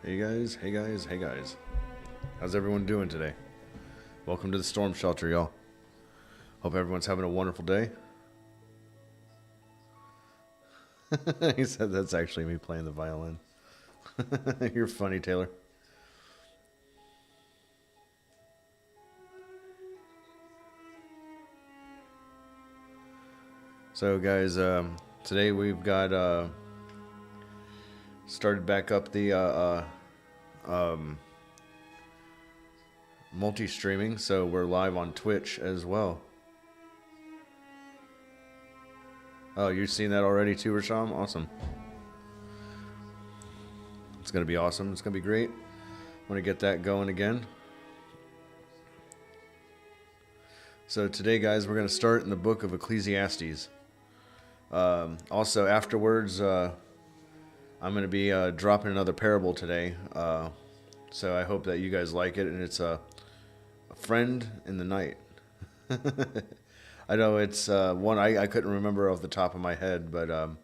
Hey guys, hey guys, hey guys. How's everyone doing today? Welcome to the storm shelter, y'all. Hope everyone's having a wonderful day. He said that's actually me playing the violin. You're funny, Taylor. So guys, today we've got started back up the multi-streaming, so we're live on Twitch as well. Oh, you've seen that already too, Rasham? Awesome. It's going to be awesome. It's going to be great. Want to get that going again. So today, guys, we're going to start in the book of Ecclesiastes. Also, afterwards, I'm going to be dropping another parable today. So I hope that you guys like it. And it's a friend in the night. I know it's one I couldn't remember off the top of my head, but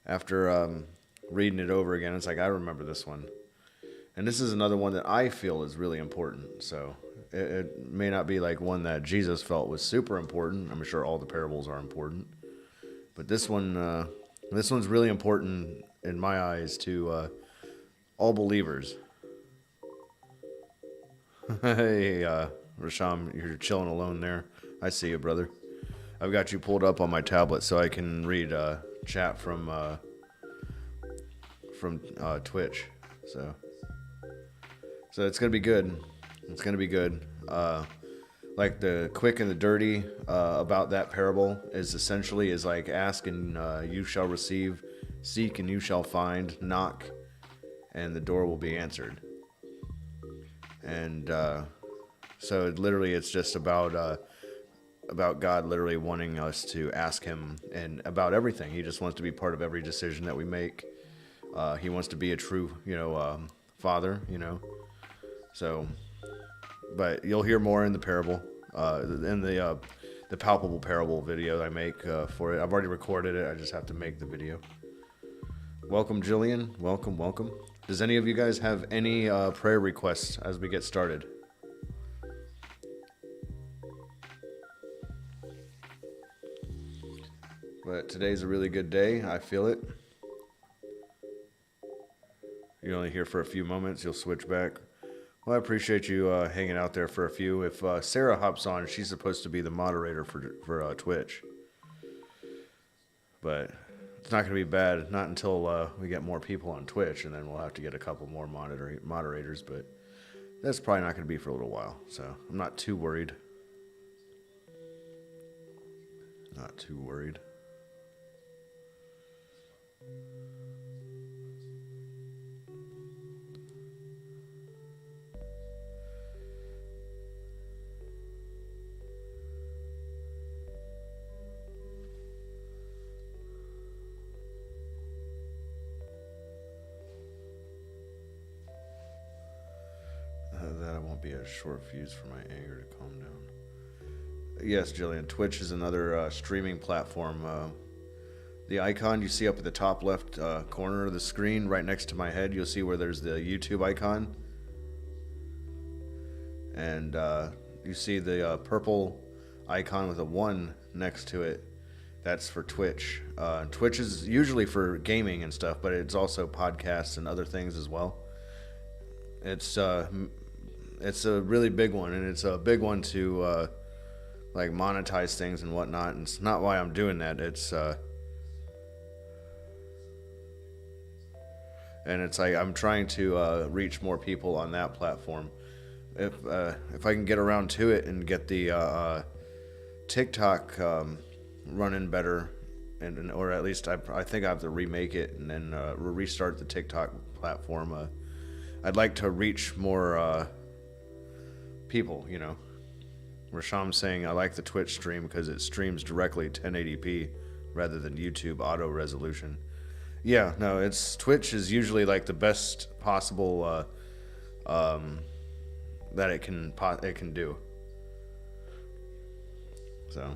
after reading it over again, it's like I remember this one. And this is another one that I feel is really important. So it may not be like one that Jesus felt was super important. I'm sure all the parables are important, but this one's really important in my eyes to all believers. Hey, Rasham, you're chilling alone there. I see you, brother. I've got you pulled up on my tablet so I can read chat from Twitch. So it's gonna be good. It's gonna be good. Like the quick and the dirty about that parable is essentially is like ask and you shall receive, seek and you shall find, knock and the door will be answered. And so it's just about God literally wanting us to ask him and about everything. He just wants to be part of every decision that we make. He wants to be a true, father, So, but you'll hear more in the parable, in the palpable parable video I make for it. I've already recorded it. I just have to make the video. Welcome, Jillian. Welcome, welcome. Does any of you guys have any prayer requests as we get started? But today's a really good day. I feel it. You're only here for a few moments. You'll switch back. Well, I appreciate you hanging out there for a few. If Sarah hops on, she's supposed to be the moderator for Twitch. But it's not going to be bad. Not until we get more people on Twitch, and then we'll have to get a couple more moderators. But that's probably not going to be for a little while. So I'm not too worried. Not too worried. That won't be a short fuse for my anger to calm down. Yes, Jillian, Twitch is another streaming platform. The icon you see up at the top left corner of the screen, right next to my head, you'll see where there's the YouTube icon. And you see the purple icon with a 1 next to it. That's for Twitch. Twitch is usually for gaming and stuff, but it's also podcasts and other things as well. It's a really big one, and it's a big one to like monetize things and whatnot. And it's not why I'm doing that. It's and it's like I'm trying to reach more people on that platform. If I can get around to it and get the TikTok running better, and or at least I think I have to remake it and then restart the TikTok platform. I'd like to reach more people, Rasham's saying I like the Twitch stream because it streams directly 1080p rather than YouTube auto resolution. Yeah, no, Twitch is usually like the best possible that it can do. So.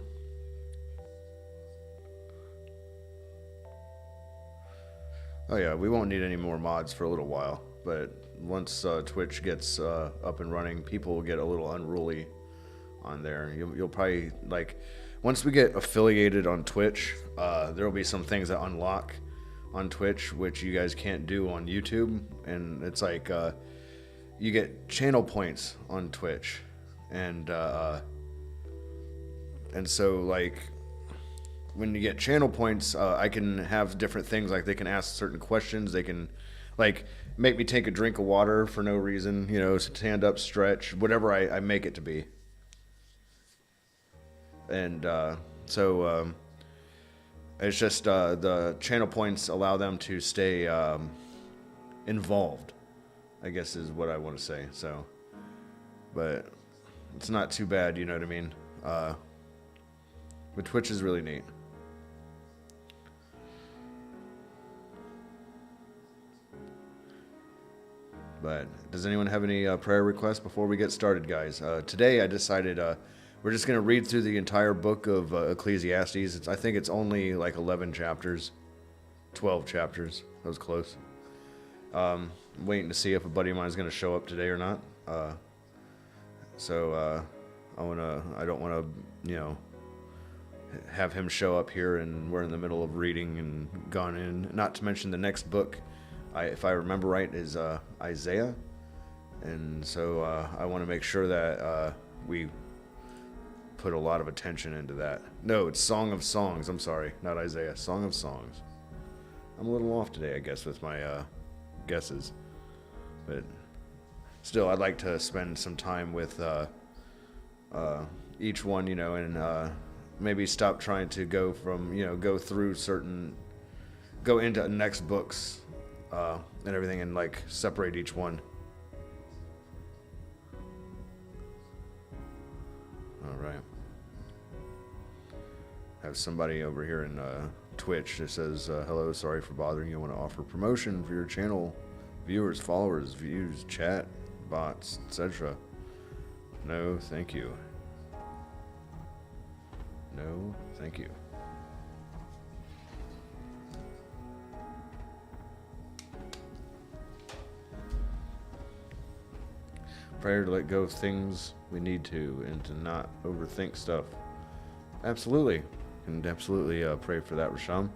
Oh yeah, we won't need any more mods for a little while. But once Twitch gets up and running, people will get a little unruly on there. You'll probably, like, once we get affiliated on Twitch, there will be some things that unlock on Twitch which you guys can't do on YouTube. And it's like you get channel points on Twitch, and so, like, when you get channel points, I can have different things, like they can ask certain questions. They can, like, make me take a drink of water for no reason, you know, stand up, stretch, whatever I make it to be. And so it's just the channel points allow them to stay involved, I guess is what I want to say. So, but it's not too bad, you know what I mean? But Twitch is really neat. But does anyone have any prayer requests before we get started, guys? Today I decided we're just going to read through the entire book of Ecclesiastes. I think it's only like 11 chapters, 12 chapters. That was close. I'm waiting to see if a buddy of mine is going to show up today or not. So I don't want to, you know, have him show up here and we're in the middle of reading and gone in. Not to mention the next book, if I remember right, is Isaiah. And so I want to make sure that we put a lot of attention into that. No, it's Song of Songs. I'm sorry, not Isaiah. Song of Songs. I'm a little off today, I guess, with my guesses. But still, I'd like to spend some time with each one, you know, and maybe stop trying to go from, you know, go into next books and everything, and like separate each one. All right. Have somebody over here in Twitch that says, hello, sorry for bothering you. I want to offer promotion for your channel. Viewers, followers, views, chat, bots, etc. No, thank you. No, thank you. Prayer to let go of things we need to, and to not overthink stuff. Absolutely. And absolutely pray for that, Rasham.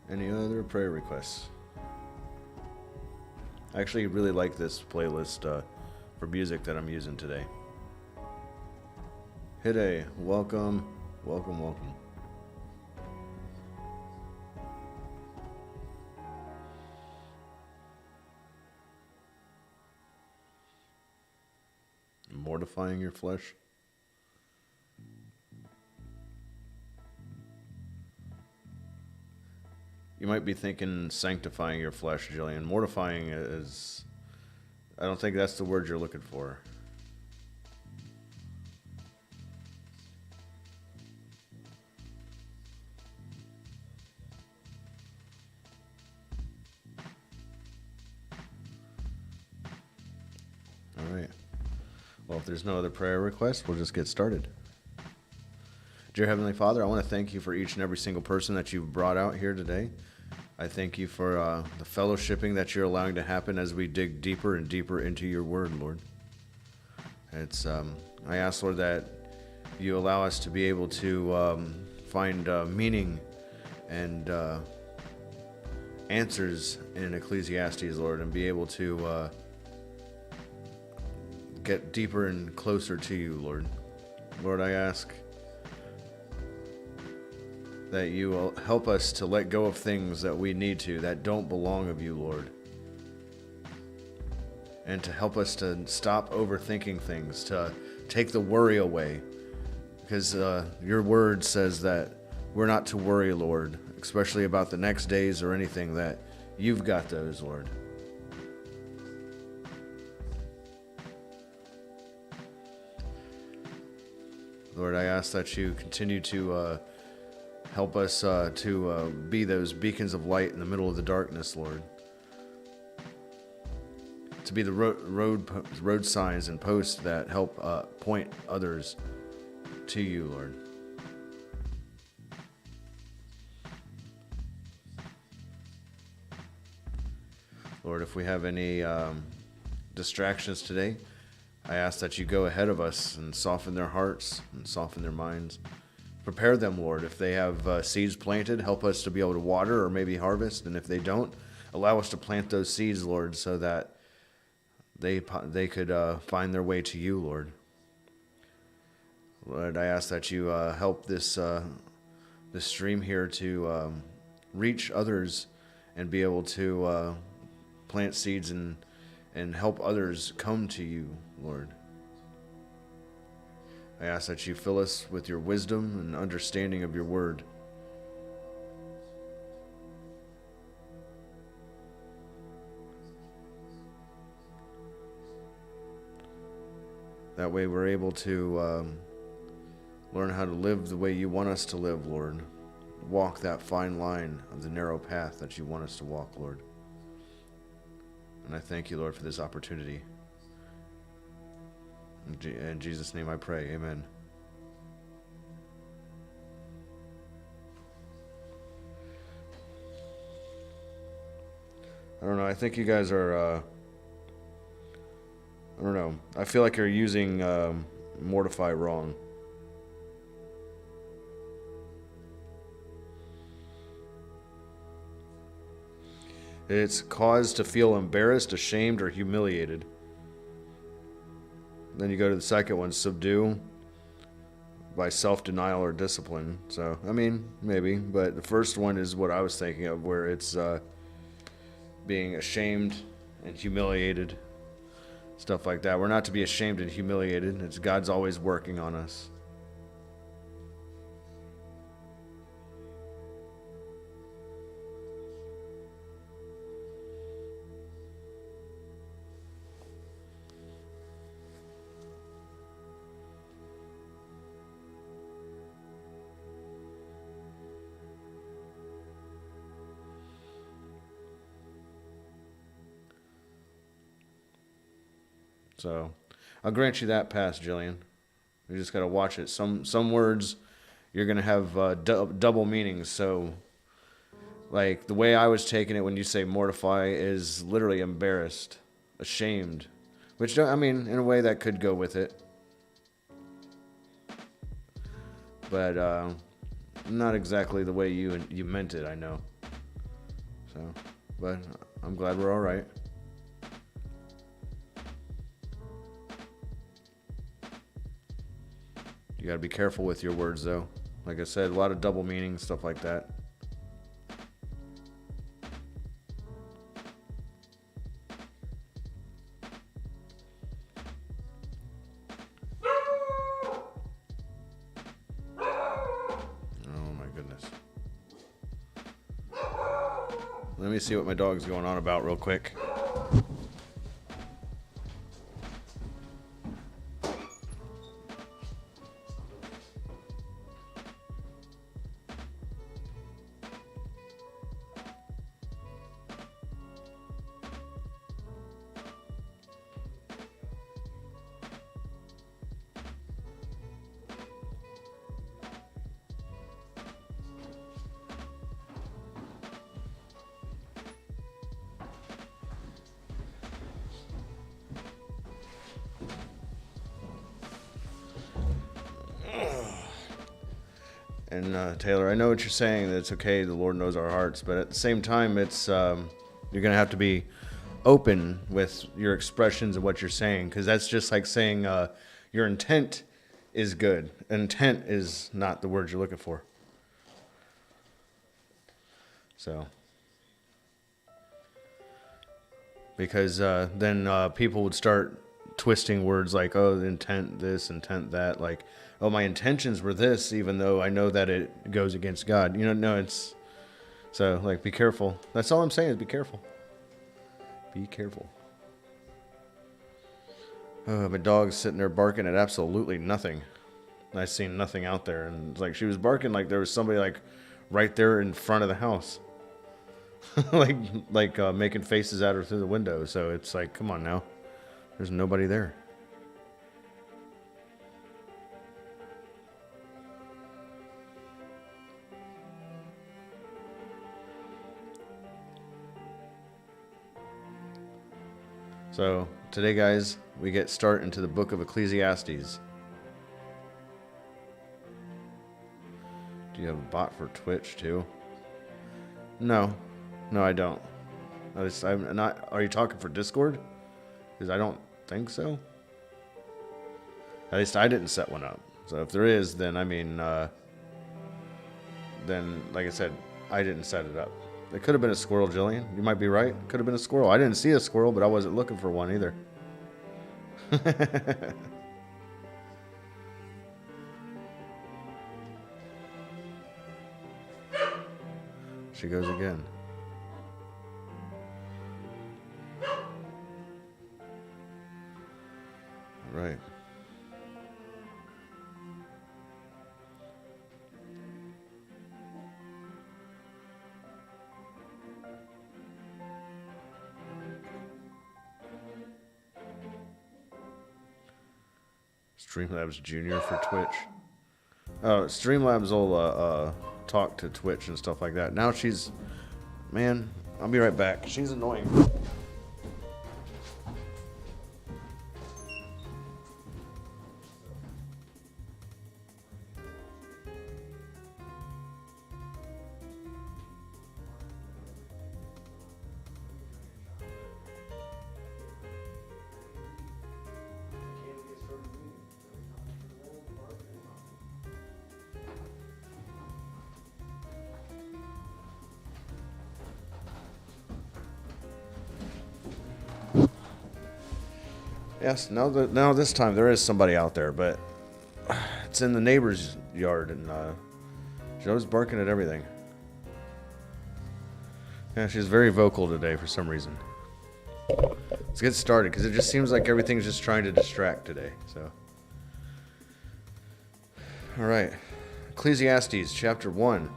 Any other prayer requests? I actually really like this playlist for music that I'm using today. Hide, welcome, welcome, welcome. Mortifying your flesh. You might be thinking sanctifying your flesh, Jillian. Mortifying is... I don't think that's the word you're looking for. All right. Well, if there's no other prayer requests, we'll just get started. Dear Heavenly Father, I want to thank you for each and every single person that you've brought out here today. I thank you for the fellowshipping that you're allowing to happen as we dig deeper and deeper into your word, Lord. I ask, Lord, that you allow us to be able to find meaning and answers in Ecclesiastes, Lord, and be able to get deeper and closer to you, Lord. Lord, I ask that you will help us to let go of things that we need to, that don't belong of you, Lord. And to help us to stop overthinking things, to take the worry away. Because your word says that we're not to worry, Lord, especially about the next days or anything, that you've got those, Lord. Lord, I ask that you continue to help us to be those beacons of light in the middle of the darkness, Lord. to be the road signs and posts that help point others to you, Lord. Lord, if we have any distractions today, I ask that you go ahead of us and soften their hearts and soften their minds. Prepare them, Lord. If they have seeds planted, help us to be able to water or maybe harvest. And if they don't, allow us to plant those seeds, Lord, so that they could find their way to you, Lord. Lord, I ask that you help this stream here to reach others and be able to plant seeds and help others come to you, Lord. I ask that you fill us with your wisdom and understanding of your word. That way we're able to learn how to live the way you want us to live, Lord. Walk that fine line of the narrow path that you want us to walk, Lord. And I thank you, Lord, for this opportunity. In Jesus' name I pray, amen. I don't know, I think you guys are, I don't know, I feel like you're using mortify wrong. It's cause to feel embarrassed, ashamed, or humiliated. Then you go to the second one, subdue, by self-denial or discipline. So, I mean, maybe. But the first one is what I was thinking of, where it's being ashamed and humiliated. Stuff like that. We're not to be ashamed and humiliated. It's God's always working on us. So, I'll grant you that pass, Jillian. You just got to watch it. Some words, you're going to have double meanings. So, like, the way I was taking it when you say mortify is literally embarrassed, ashamed. Which, I mean, in a way that could go with it. But, not exactly the way you meant it, I know. So, but I'm glad we're all right. You got to be careful with your words, though. Like I said, a lot of double meanings, stuff like that. Oh, my goodness. Let me see what my dog's going on about real quick. And Taylor, I know what you're saying, that it's okay, the Lord knows our hearts, but at the same time, it's you're going to have to be open with your expressions of what you're saying, because that's just like saying your intent is good. Intent is not the word you're looking for. So, because then people would start twisting words like, oh, intent this, intent that, like, oh, my intentions were this, even though I know that it goes against God. You know, no, it's, so, like, be careful. That's all I'm saying is be careful. Be careful. Oh, my dog's sitting there barking at absolutely nothing. I seen nothing out there, and it's like she was barking like there was somebody, like, right there in front of the house. like making faces at her through the window. So it's like, come on now. There's nobody there. So today, guys, we get start into the book of Ecclesiastes. Do you have a bot for Twitch too? No, I don't. I'm not. Are you talking for Discord? Because I don't think so. At least I didn't set one up. So if there is, then I mean, then like I said, I didn't set it up. It could have been a squirrel, Jillian. You might be right. It could have been a squirrel. I didn't see a squirrel, but I wasn't looking for one either. She goes again. Right. Streamlabs Junior for Twitch. Oh, Streamlabs will talk to Twitch and stuff like that. Now she's... Man, I'll be right back. She's annoying. Yes, now this time there is somebody out there, but it's in the neighbor's yard, and Joe's barking at everything. Yeah, she's very vocal today for some reason. Let's get started, because it just seems like everything's just trying to distract today. So, all right, Ecclesiastes Chapter 1.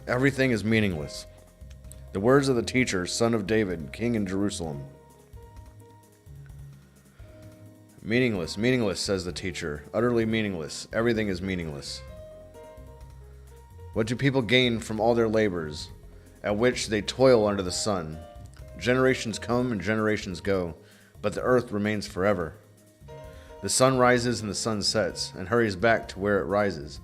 Everything is meaningless. The words of the teacher, son of David, king in Jerusalem. Meaningless, meaningless, says the teacher. Utterly meaningless. Everything is meaningless. What do people gain from all their labors, at which they toil under the sun? Generations come and generations go, but the earth remains forever. The sun rises and the sun sets, and hurries back to where it rises.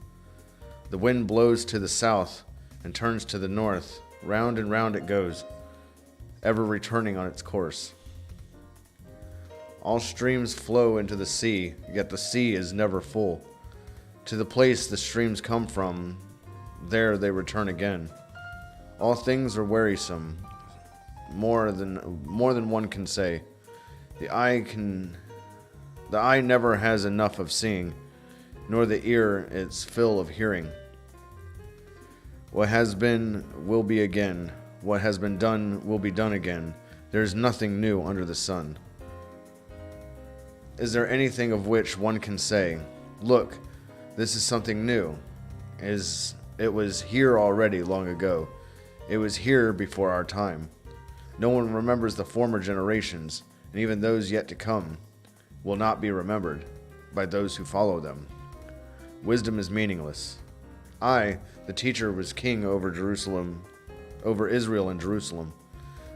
The wind blows to the south and turns to the north. Round and round it goes, ever returning on its course. All streams flow into the sea, yet the sea is never full. To the place the streams come from, there they return again. All things are wearisome, more than one can say. The eye never has enough of seeing, nor the ear its fill of hearing. What has been will be again. What has been done will be done again. There is nothing new under the sun. Is there anything of which one can say, look, this is something new? It was here already long ago. It was here before our time. No one remembers the former generations, and even those yet to come will not be remembered by those who follow them. Wisdom is meaningless. I, the teacher, was king over Israel and Jerusalem.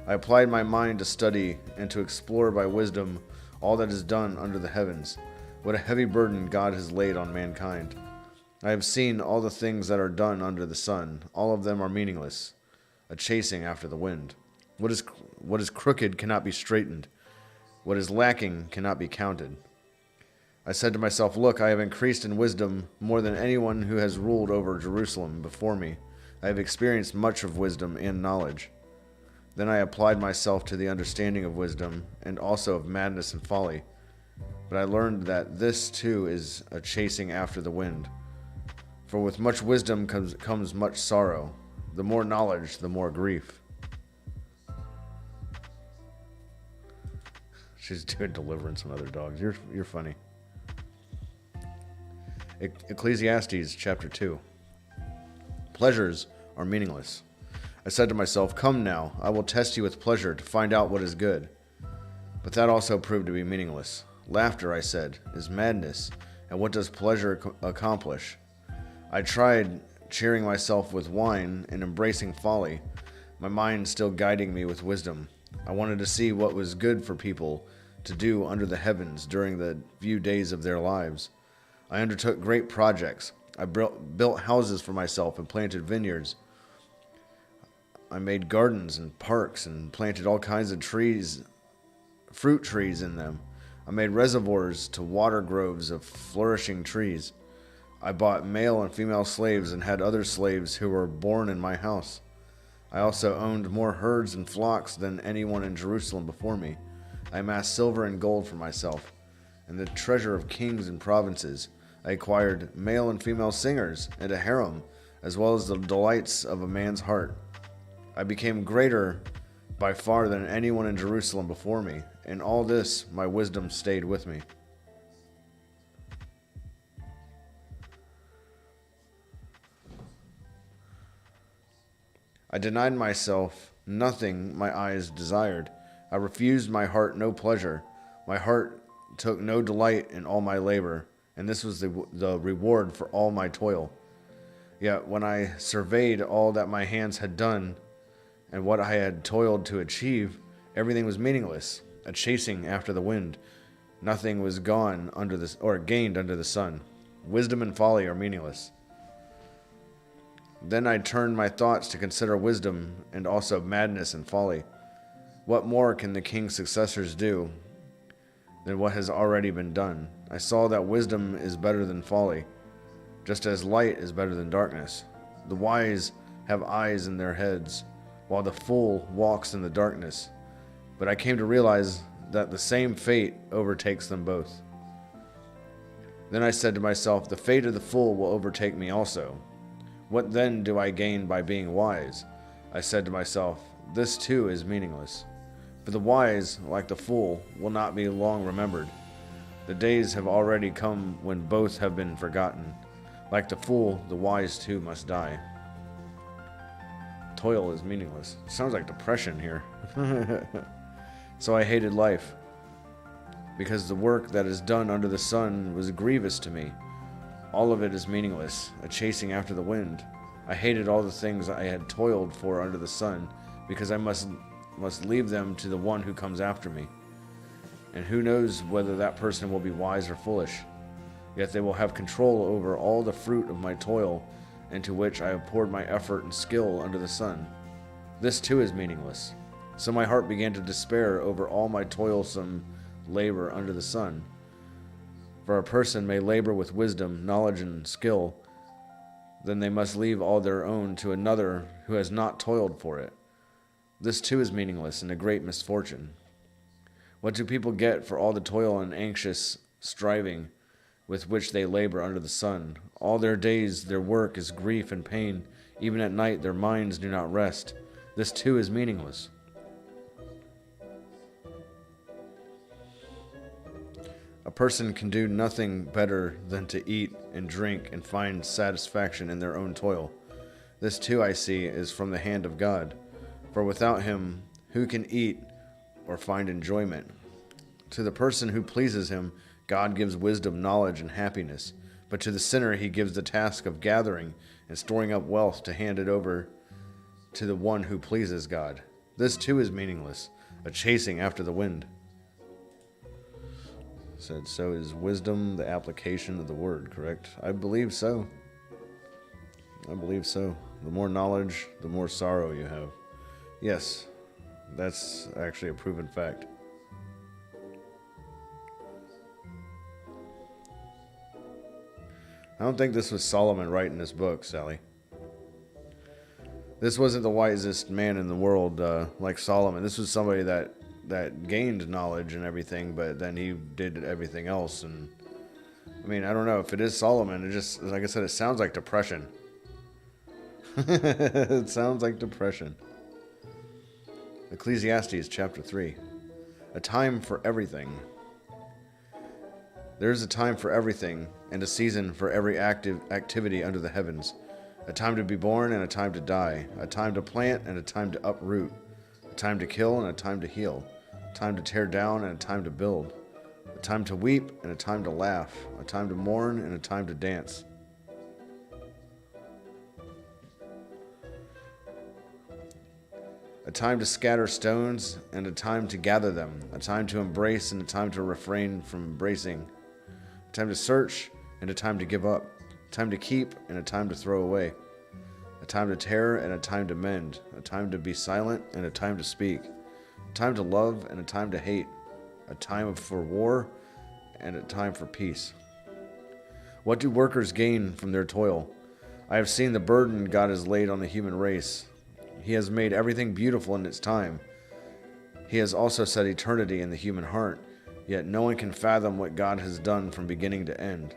I applied my mind to study and to explore by wisdom all that is done under the heavens. What a heavy burden God has laid on mankind. I have seen all the things that are done under the sun. All of them are meaningless, a chasing after the wind. What is crooked cannot be straightened. What is lacking cannot be counted. I said to myself, look, I have increased in wisdom more than anyone who has ruled over Jerusalem before me. I have experienced much of wisdom and knowledge. Then I applied myself to the understanding of wisdom and also of madness and folly. But I learned that this too is a chasing after the wind. For with much wisdom comes much sorrow. The more knowledge, the more grief. She's doing deliverance on other dogs. You're funny. Ecclesiastes Chapter 2. pleasures are meaningless. I said to myself, come now, I will test you with pleasure to find out what is good. But that also proved to be meaningless. Laughter, I said, is madness, and what does pleasure accomplish? I tried cheering myself with wine and embracing folly, my mind still guiding me with wisdom. I wanted to see what was good for people to do under the heavens during the few days of their lives. I undertook great projects. I built houses for myself and planted vineyards. I made gardens and parks and planted all kinds of trees, fruit trees in them. I made reservoirs to water groves of flourishing trees. I bought male and female slaves and had other slaves who were born in my house. I also owned more herds and flocks than anyone in Jerusalem before me. I amassed silver and gold for myself, and the treasure of kings and provinces. I acquired male and female singers and a harem, as well as the delights of a man's heart. I became greater by far than anyone in Jerusalem before me. In all this, my wisdom stayed with me. I denied myself nothing my eyes desired. I refused my heart no pleasure. My heart took no delight in all my labor, and this was the reward for all my toil. Yet when I surveyed all that my hands had done and what I had toiled to achieve, everything was meaningless, a chasing after the wind. Nothing was gained under the sun. Wisdom and folly are meaningless. Then I turned my thoughts to consider wisdom and also madness and folly. What more can the king's successors do than what has already been done? I saw that wisdom is better than folly, just as light is better than darkness. The wise have eyes in their heads, while the fool walks in the darkness. But I came to realize that the same fate overtakes them both. Then I said to myself, the fate of the fool will overtake me also. What then do I gain by being wise? I said to myself, this too is meaningless. For the wise, like the fool, will not be long remembered. The days have already come when both have been forgotten. Like the fool, the wise too must die. Toil is meaningless. Sounds like depression here. So I hated life, because the work that is done under the sun was grievous to me. All of it is meaningless, a chasing after the wind. I hated all the things I had toiled for under the sun, because I must leave them to the one who comes after me. And who knows whether that person will be wise or foolish. Yet they will have control over all the fruit of my toil, into which I have poured my effort and skill under the sun. This too is meaningless. So my heart began to despair over all my toilsome labor under the sun. For a person may labor with wisdom, knowledge, and skill, then they must leave all their own to another who has not toiled for it. This too is meaningless and a great misfortune. What do people get for all the toil and anxious striving with which they labor under the sun? All their days their work is grief and pain. Even at night their minds do not rest. This too is meaningless. A person can do nothing better than to eat and drink and find satisfaction in their own toil. This too, I see, is from the hand of God. For without him, who can eat or find enjoyment? To the person who pleases him, God gives wisdom, knowledge, and happiness. But to the sinner, he gives the task of gathering and storing up wealth to hand it over to the one who pleases God. This too is meaningless, a chasing after the wind. Said, so is wisdom the application of the word, correct? I believe so. I believe so. The more knowledge, the more sorrow you have. Yes, that's actually a proven fact. I don't think this was Solomon writing this book, Sally. This wasn't the wisest man in the world like Solomon. This was somebody that gained knowledge and everything, but then he did everything else. And I mean, I don't know if it is Solomon. It just, like I said, it sounds like depression. It sounds like depression. Ecclesiastes Chapter 3. A time for everything. There is a time for everything, and a season for every activity under the heavens. A time to be born and a time to die. A time to plant and a time to uproot. A time to kill and a time to heal. A time to tear down and a time to build. A time to weep and a time to laugh. A time to mourn and a time to dance. A time to scatter stones and a time to gather them. A time to embrace and a time to refrain from embracing. A time to search and a time to give up. A time to keep and a time to throw away. A time to tear and a time to mend. A time to be silent and a time to speak. A time to love and a time to hate. A time for war and a time for peace. What do workers gain from their toil? I have seen the burden God has laid on the human race. He has made everything beautiful in its time. He has also set eternity in the human heart, yet no one can fathom what God has done from beginning to end.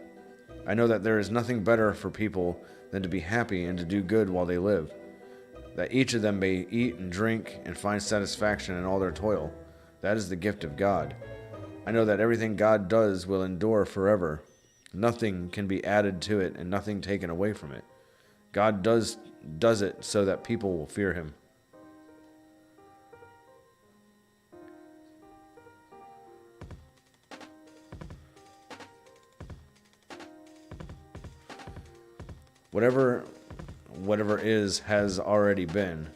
I know that there is nothing better for people than to be happy and to do good while they live, that each of them may eat and drink and find satisfaction in all their toil. That is the gift of God. I know that everything God does will endure forever. Nothing can be added to it and nothing taken away from it. God does it so that people will fear him. Whatever is has already been,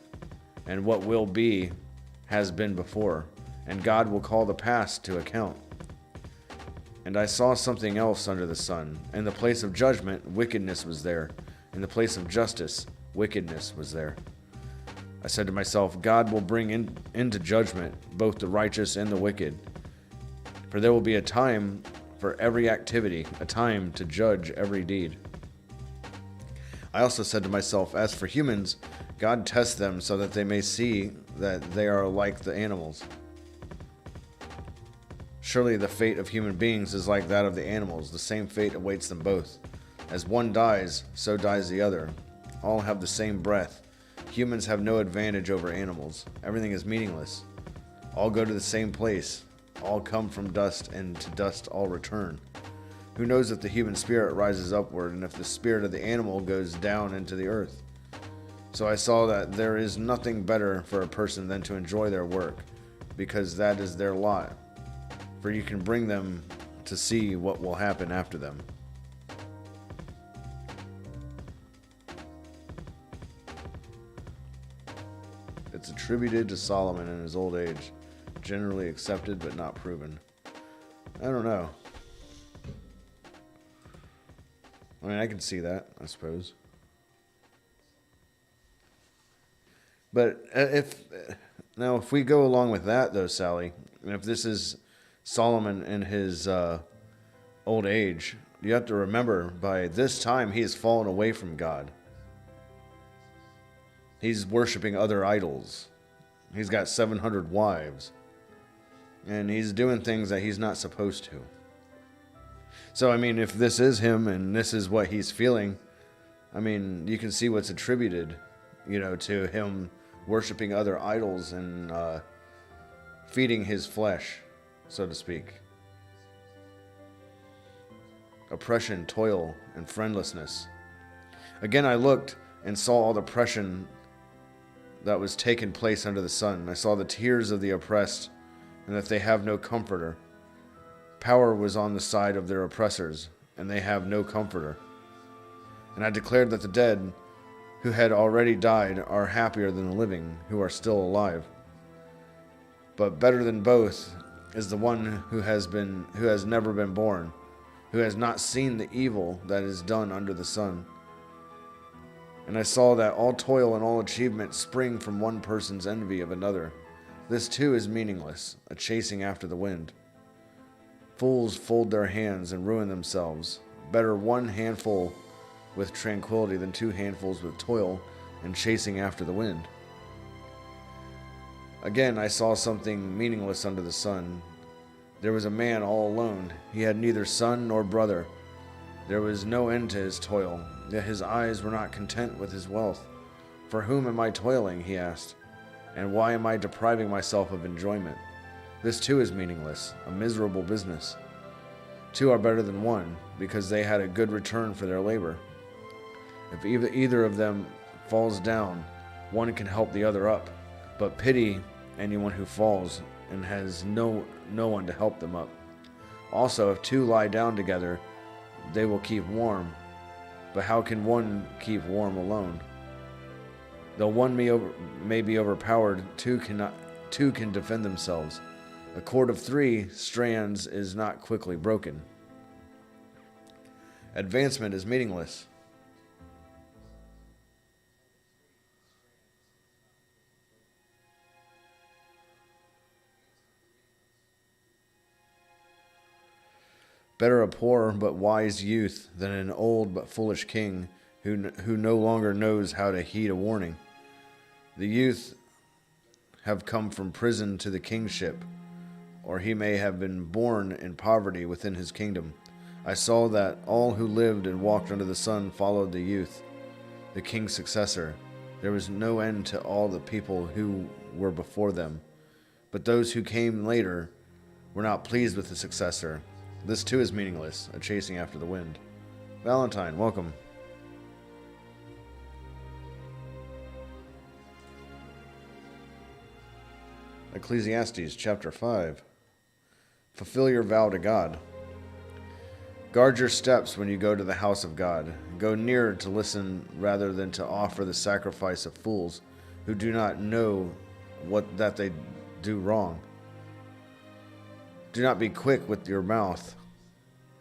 and what will be has been before, and God will call the past to account. And I saw something else under the sun. In the place of judgment, wickedness was there. In the place of justice, wickedness was there. I said to myself, God will bring into judgment both the righteous and the wicked. For there will be a time for every activity, a time to judge every deed. I also said to myself, as for humans, God tests them so that they may see that they are like the animals. Surely the fate of human beings is like that of the animals. The same fate awaits them both. As one dies, so dies the other. All have the same breath. Humans have no advantage over animals. Everything is meaningless. All go to the same place. All come from dust, and to dust all return. Who knows if the human spirit rises upward, and if the spirit of the animal goes down into the earth? So I saw that there is nothing better for a person than to enjoy their work, because that is their lot. For you can bring them to see what will happen after them. It's attributed to Solomon in his old age, generally accepted but not proven. I don't know. I mean, I can see that, I suppose. But if we go along with that, though, Sally, if this is Solomon in his old age, you have to remember by this time he has fallen away from God. He's worshiping other idols. He's got 700 wives. And he's doing things that he's not supposed to. So, I mean, if this is him and this is what he's feeling, I mean, you can see what's attributed, to him worshiping other idols and feeding his flesh, so to speak. Oppression, toil, and friendlessness. Again, I looked and saw all the oppression that was taking place under the sun. I saw the tears of the oppressed, and that they have no comforter. Power was on the side of their oppressors, and they have no comforter. And I declared that the dead who had already died are happier than the living who are still alive. But better than both is the one who has never been born, who has not seen the evil that is done under the sun. And I saw that all toil and all achievement spring from one person's envy of another. This too is meaningless, a chasing after the wind. Fools fold their hands and ruin themselves. Better one handful with tranquility than 2 handfuls with toil and chasing after the wind. Again, I saw something meaningless under the sun. There was a man all alone. He had neither son nor brother. There was no end to his toil, yet his eyes were not content with his wealth. For whom am I toiling, he asked, and why am I depriving myself of enjoyment? This too is meaningless, a miserable business. 2 are better than 1, because they had a good return for their labor. If either of them falls down, one can help the other up. But pity anyone who falls and has no one to help them up. Also, if two lie down together, they will keep warm. But how can one keep warm alone? Though one may be overpowered, two can defend themselves. A cord of 3 strands is not quickly broken. Advancement is meaningless. Better a poor but wise youth than an old but foolish king who no longer knows how to heed a warning. The youth have come from prison to the kingship, or he may have been born in poverty within his kingdom. I saw that all who lived and walked under the sun followed the youth, the king's successor. There was no end to all the people who were before them. But those who came later were not pleased with the successor. This too is meaningless, a chasing after the wind. Valentine, welcome. Ecclesiastes Chapter 5. Fulfill your vow to God. Guard your steps when you go to the house of God. Go near to listen rather than to offer the sacrifice of fools who do not know that they do wrong. Do not be quick with your mouth.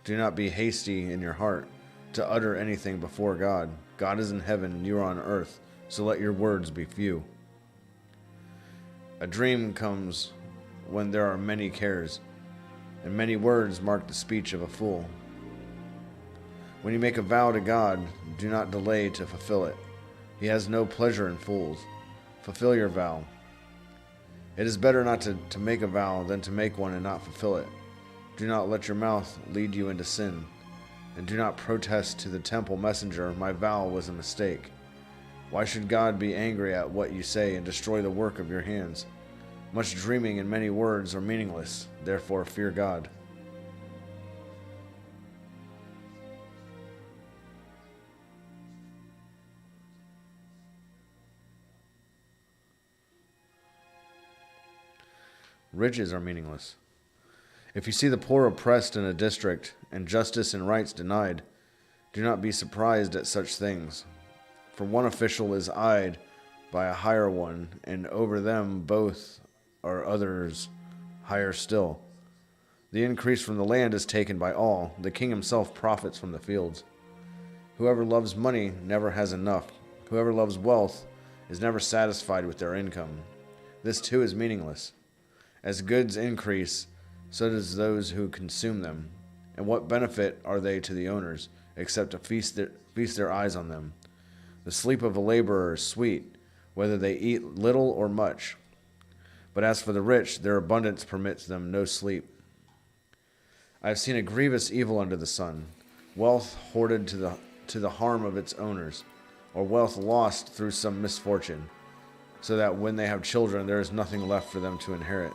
Do not be hasty in your heart to utter anything before God. God is in heaven, you are on earth, so let your words be few. A dream comes when there are many cares, and many words mark the speech of a fool. When you make a vow to God, do not delay to fulfill it. He has no pleasure in fools. Fulfill your vow. It is better not to make a vow than to make one and not fulfill it. Do not let your mouth lead you into sin, and do not protest to the temple messenger, my vow was a mistake. Why should God be angry at what you say and destroy the work of your hands? Much dreaming and many words are meaningless, therefore fear God. Riches are meaningless. If you see the poor oppressed in a district and justice and rights denied, do not be surprised at such things. For one official is eyed by a higher one, and over them both are others higher still. The increase from the land is taken by all. The king himself profits from the fields. Whoever loves money never has enough. Whoever loves wealth is never satisfied with their income. This too is meaningless. As goods increase, so does those who consume them. And what benefit are they to the owners, except to feast their eyes on them? The sleep of a laborer is sweet, whether they eat little or much. But as for the rich, their abundance permits them no sleep. I have seen a grievous evil under the sun, wealth hoarded to the harm of its owners, or wealth lost through some misfortune, so that when they have children, there is nothing left for them to inherit.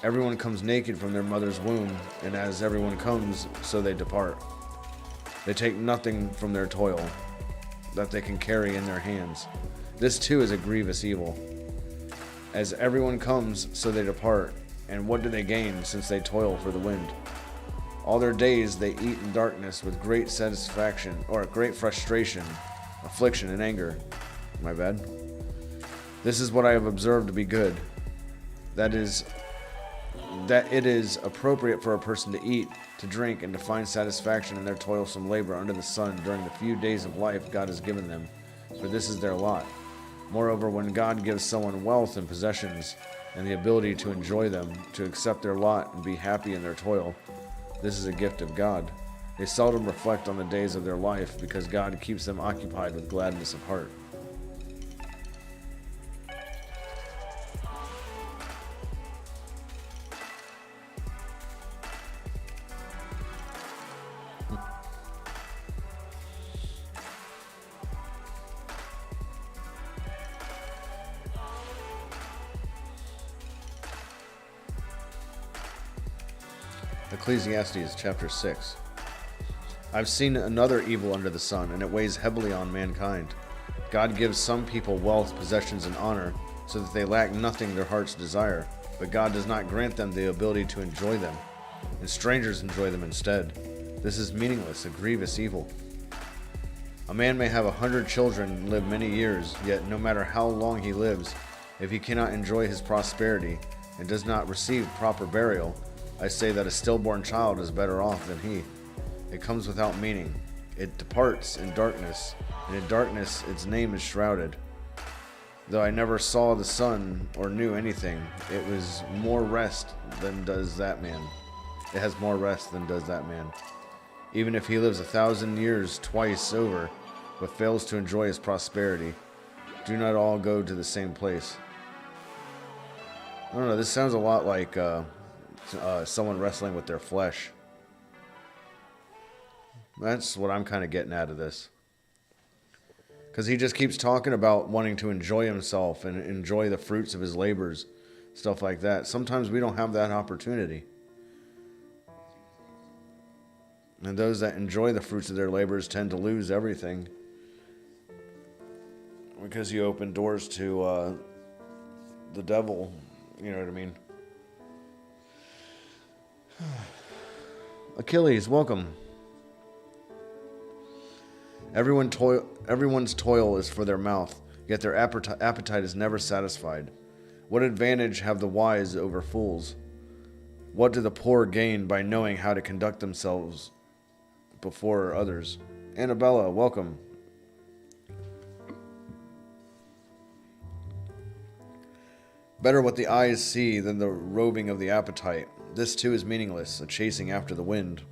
Everyone comes naked from their mother's womb, and as everyone comes, so they depart. They take nothing from their toil that they can carry in their hands. This too is a grievous evil. As everyone comes, so they depart, and what do they gain since they toil for the wind? All their days they eat in darkness with great satisfaction, or great frustration, affliction, and anger. My bad. This is what I have observed to be good. That it is appropriate for a person to eat, to drink, and to find satisfaction in their toilsome labor under the sun during the few days of life God has given them, for this is their lot. Moreover, when God gives someone wealth and possessions, and the ability to enjoy them, to accept their lot and be happy in their toil, this is a gift of God. They seldom reflect on the days of their life, because God keeps them occupied with gladness of heart. Ecclesiastes Chapter 6. I've seen another evil under the sun, and it weighs heavily on mankind. God gives some people wealth, possessions, and honor, so that they lack nothing their hearts desire, but God does not grant them the ability to enjoy them, and strangers enjoy them instead. This is meaningless, a grievous evil. A man may have 100 children and live many years, yet no matter how long he lives, if he cannot enjoy his prosperity and does not receive proper burial, I say that a stillborn child is better off than he. It comes without meaning. It departs in darkness, and in darkness its name is shrouded. Though I never saw the sun or knew anything, it has more rest than does that man. Even if he lives 1,000 years twice over, but fails to enjoy his prosperity, do not all go to the same place. I don't know, this sounds a lot like someone wrestling with their flesh. That's what I'm kind of getting out of this. Because he just keeps talking about wanting to enjoy himself and enjoy the fruits of his labors, stuff like that. Sometimes we don't have that opportunity. And those that enjoy the fruits of their labors tend to lose everything. Because you open doors to the devil, you know what I mean? Achilles, welcome. Everyone's toil is for their mouth, yet their appetite is never satisfied. What advantage have the wise over fools? What do the poor gain by knowing how to conduct themselves before others? Annabella, welcome. Better what the eyes see than the roving of the appetite. This too is meaningless, a chasing after the wind.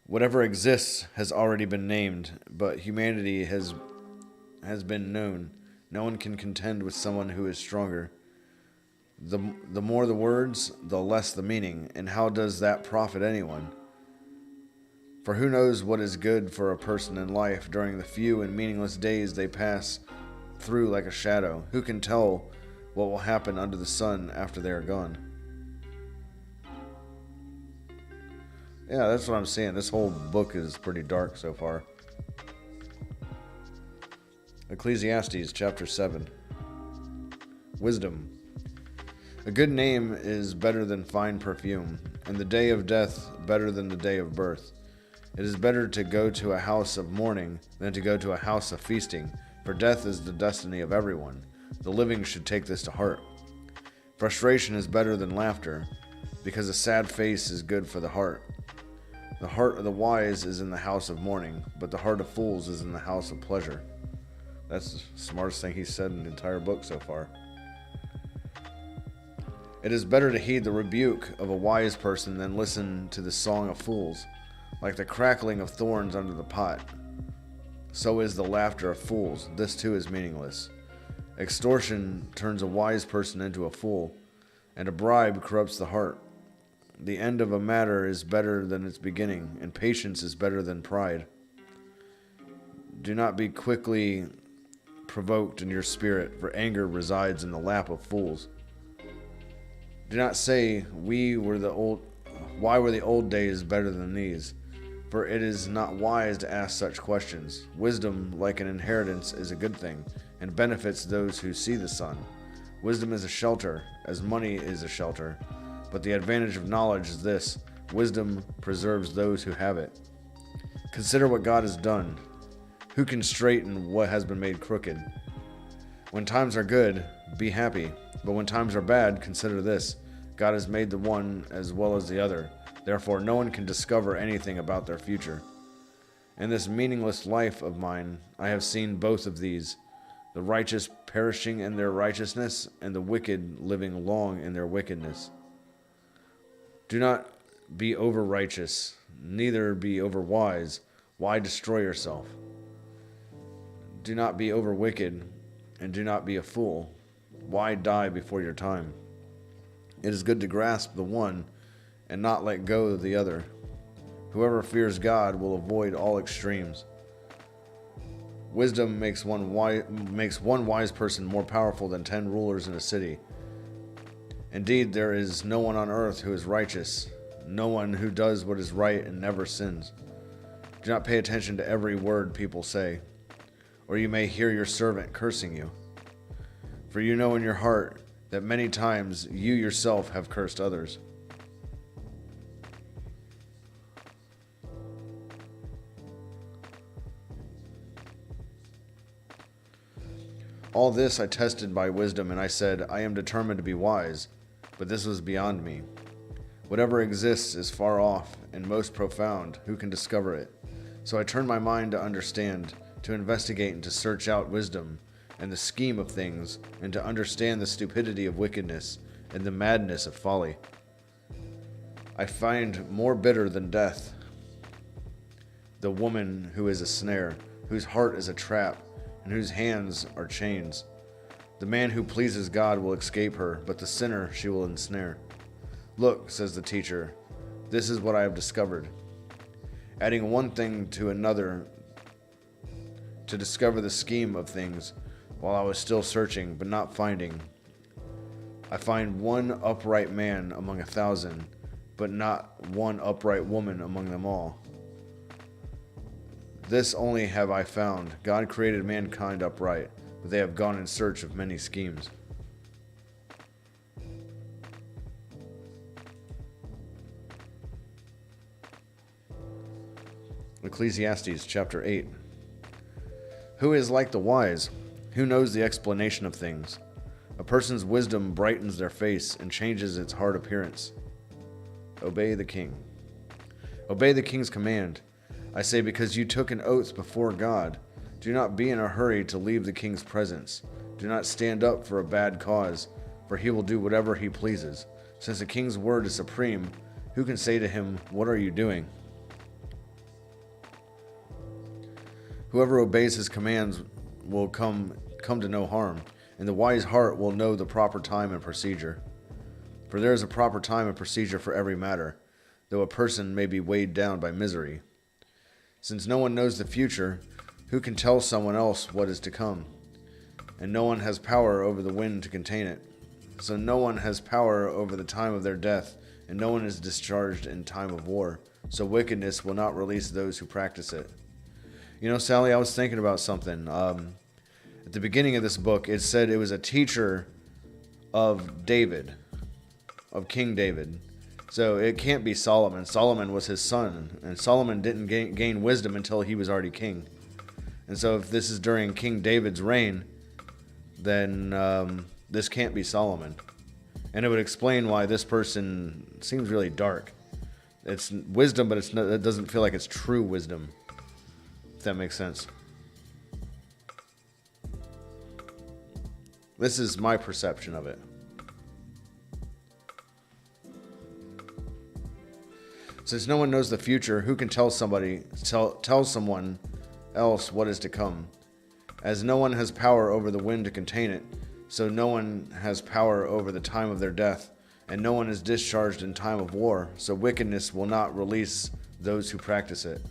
Whatever exists has already been named, but humanity has been known. No one can contend with someone who is stronger. The more the words, the less the meaning, and how does that profit anyone? For who knows what is good for a person in life during the few and meaningless days they pass through like a shadow? Who can tell what will happen under the sun after they are gone? Yeah, that's what I'm saying. This whole book is pretty dark so far. Ecclesiastes Chapter 7. Wisdom. A good name is better than fine perfume, and the day of death better than the day of birth. It is better to go to a house of mourning than to go to a house of feasting, for death is the destiny of everyone. The living should take this to heart. Frustration is better than laughter, because a sad face is good for the heart. The heart of the wise is in the house of mourning, but the heart of fools is in the house of pleasure. That's the smartest thing he's said in the entire book so far. It is better to heed the rebuke of a wise person than listen to the song of fools. Like the crackling of thorns under the pot, so is the laughter of fools. This too is meaningless. Extortion turns a wise person into a fool, and a bribe corrupts the heart. The end of a matter is better than its beginning, and patience is better than pride. Do not be quickly provoked in your spirit, for anger resides in the lap of fools. Do not say, why were the old days better than these? For it is not wise to ask such questions. Wisdom, like an inheritance, is a good thing, and benefits those who see the sun. Wisdom is a shelter, as money is a shelter. But the advantage of knowledge is this: wisdom preserves those who have it. Consider what God has done. Who can straighten what has been made crooked? When times are good, be happy. But when times are bad, consider this: God has made the one as well as the other. Therefore, no one can discover anything about their future. In this meaningless life of mine, I have seen both of these: the righteous perishing in their righteousness, and the wicked living long in their wickedness. Do not be over-righteous, neither be over-wise. Why destroy yourself? Do not be over-wicked, and do not be a fool. Why die before your time? It is good to grasp the one and not let go of the other. Whoever fears God will avoid all extremes. Wisdom makes one wise person more powerful than 10 rulers in a city. Indeed, there is no one on earth who is righteous, no one who does what is right and never sins. Do not pay attention to every word people say, or you may hear your servant cursing you. For you know in your heart that many times you yourself have cursed others. All this I tested by wisdom, and I said, I am determined to be wise, but this was beyond me. Whatever exists is far off and most profound. Who can discover it? So I turned my mind to understand, to investigate and to search out wisdom and the scheme of things, and to understand the stupidity of wickedness and the madness of folly. I find more bitter than death the woman who is a snare, whose heart is a trap, and whose hands are chains. The man who pleases God will escape her, but the sinner she will ensnare. Look, says the teacher, this is what I have discovered. Adding one thing to another to discover the scheme of things while I was still searching, but not finding. I find one upright man among 1,000, but not one upright woman among them all. This only have I found. God created mankind upright, but they have gone in search of many schemes. Ecclesiastes Chapter 8. Who is like the wise? Who knows the explanation of things? A person's wisdom brightens their face and changes its hard appearance. Obey the king. Obey the king's command. I say, because you took an oath before God. Do not be in a hurry to leave the king's presence. Do not stand up for a bad cause, for he will do whatever he pleases. Since the king's word is supreme, who can say to him, what are you doing? Whoever obeys his commands will come to no harm, and the wise heart will know the proper time and procedure. For there is a proper time and procedure for every matter, though a person may be weighed down by misery. Since no one knows the future, who can tell someone else what is to come? And no one has power over the wind to contain it. So no one has power over the time of their death, and no one is discharged in time of war. So wickedness will not release those who practice it. You know, Sally, I was thinking about something. At the beginning of this book, it said it was a teacher of David, of King David. So it can't be Solomon. Solomon was his son, and Solomon didn't gain wisdom until he was already king. And so if this is during King David's reign, then this can't be Solomon. And it would explain why this person seems really dark. It's wisdom, but it doesn't feel like it's true wisdom, if that makes sense. This is my perception of it. Since no one knows the future, who can tell someone else what is to come? As no one has power over the wind to contain it, so no one has power over the time of their death, and no one is discharged in time of war, so wickedness will not release those who practice it.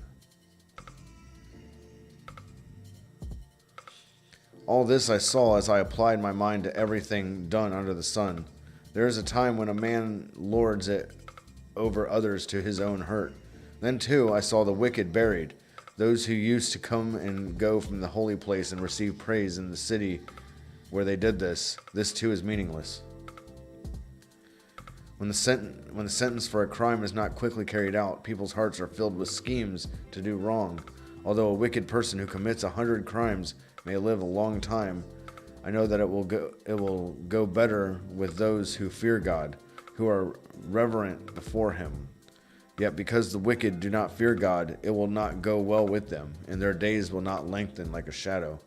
All this I saw as I applied my mind to everything done under the sun. There is a time when a man lords it over others to his own hurt. Then too I saw the wicked buried, those who used to come and go from the holy place and receive praise in the city where they did this. This too is meaningless. When the sentence for a crime is not quickly carried out, people's hearts are filled with schemes to do wrong. Although a wicked person who commits 100 crimes may live a long time, I know that it will go better with those who fear God, who are reverent before him. Yet because the wicked do not fear God, it will not go well with them, and their days will not lengthen like a shadow.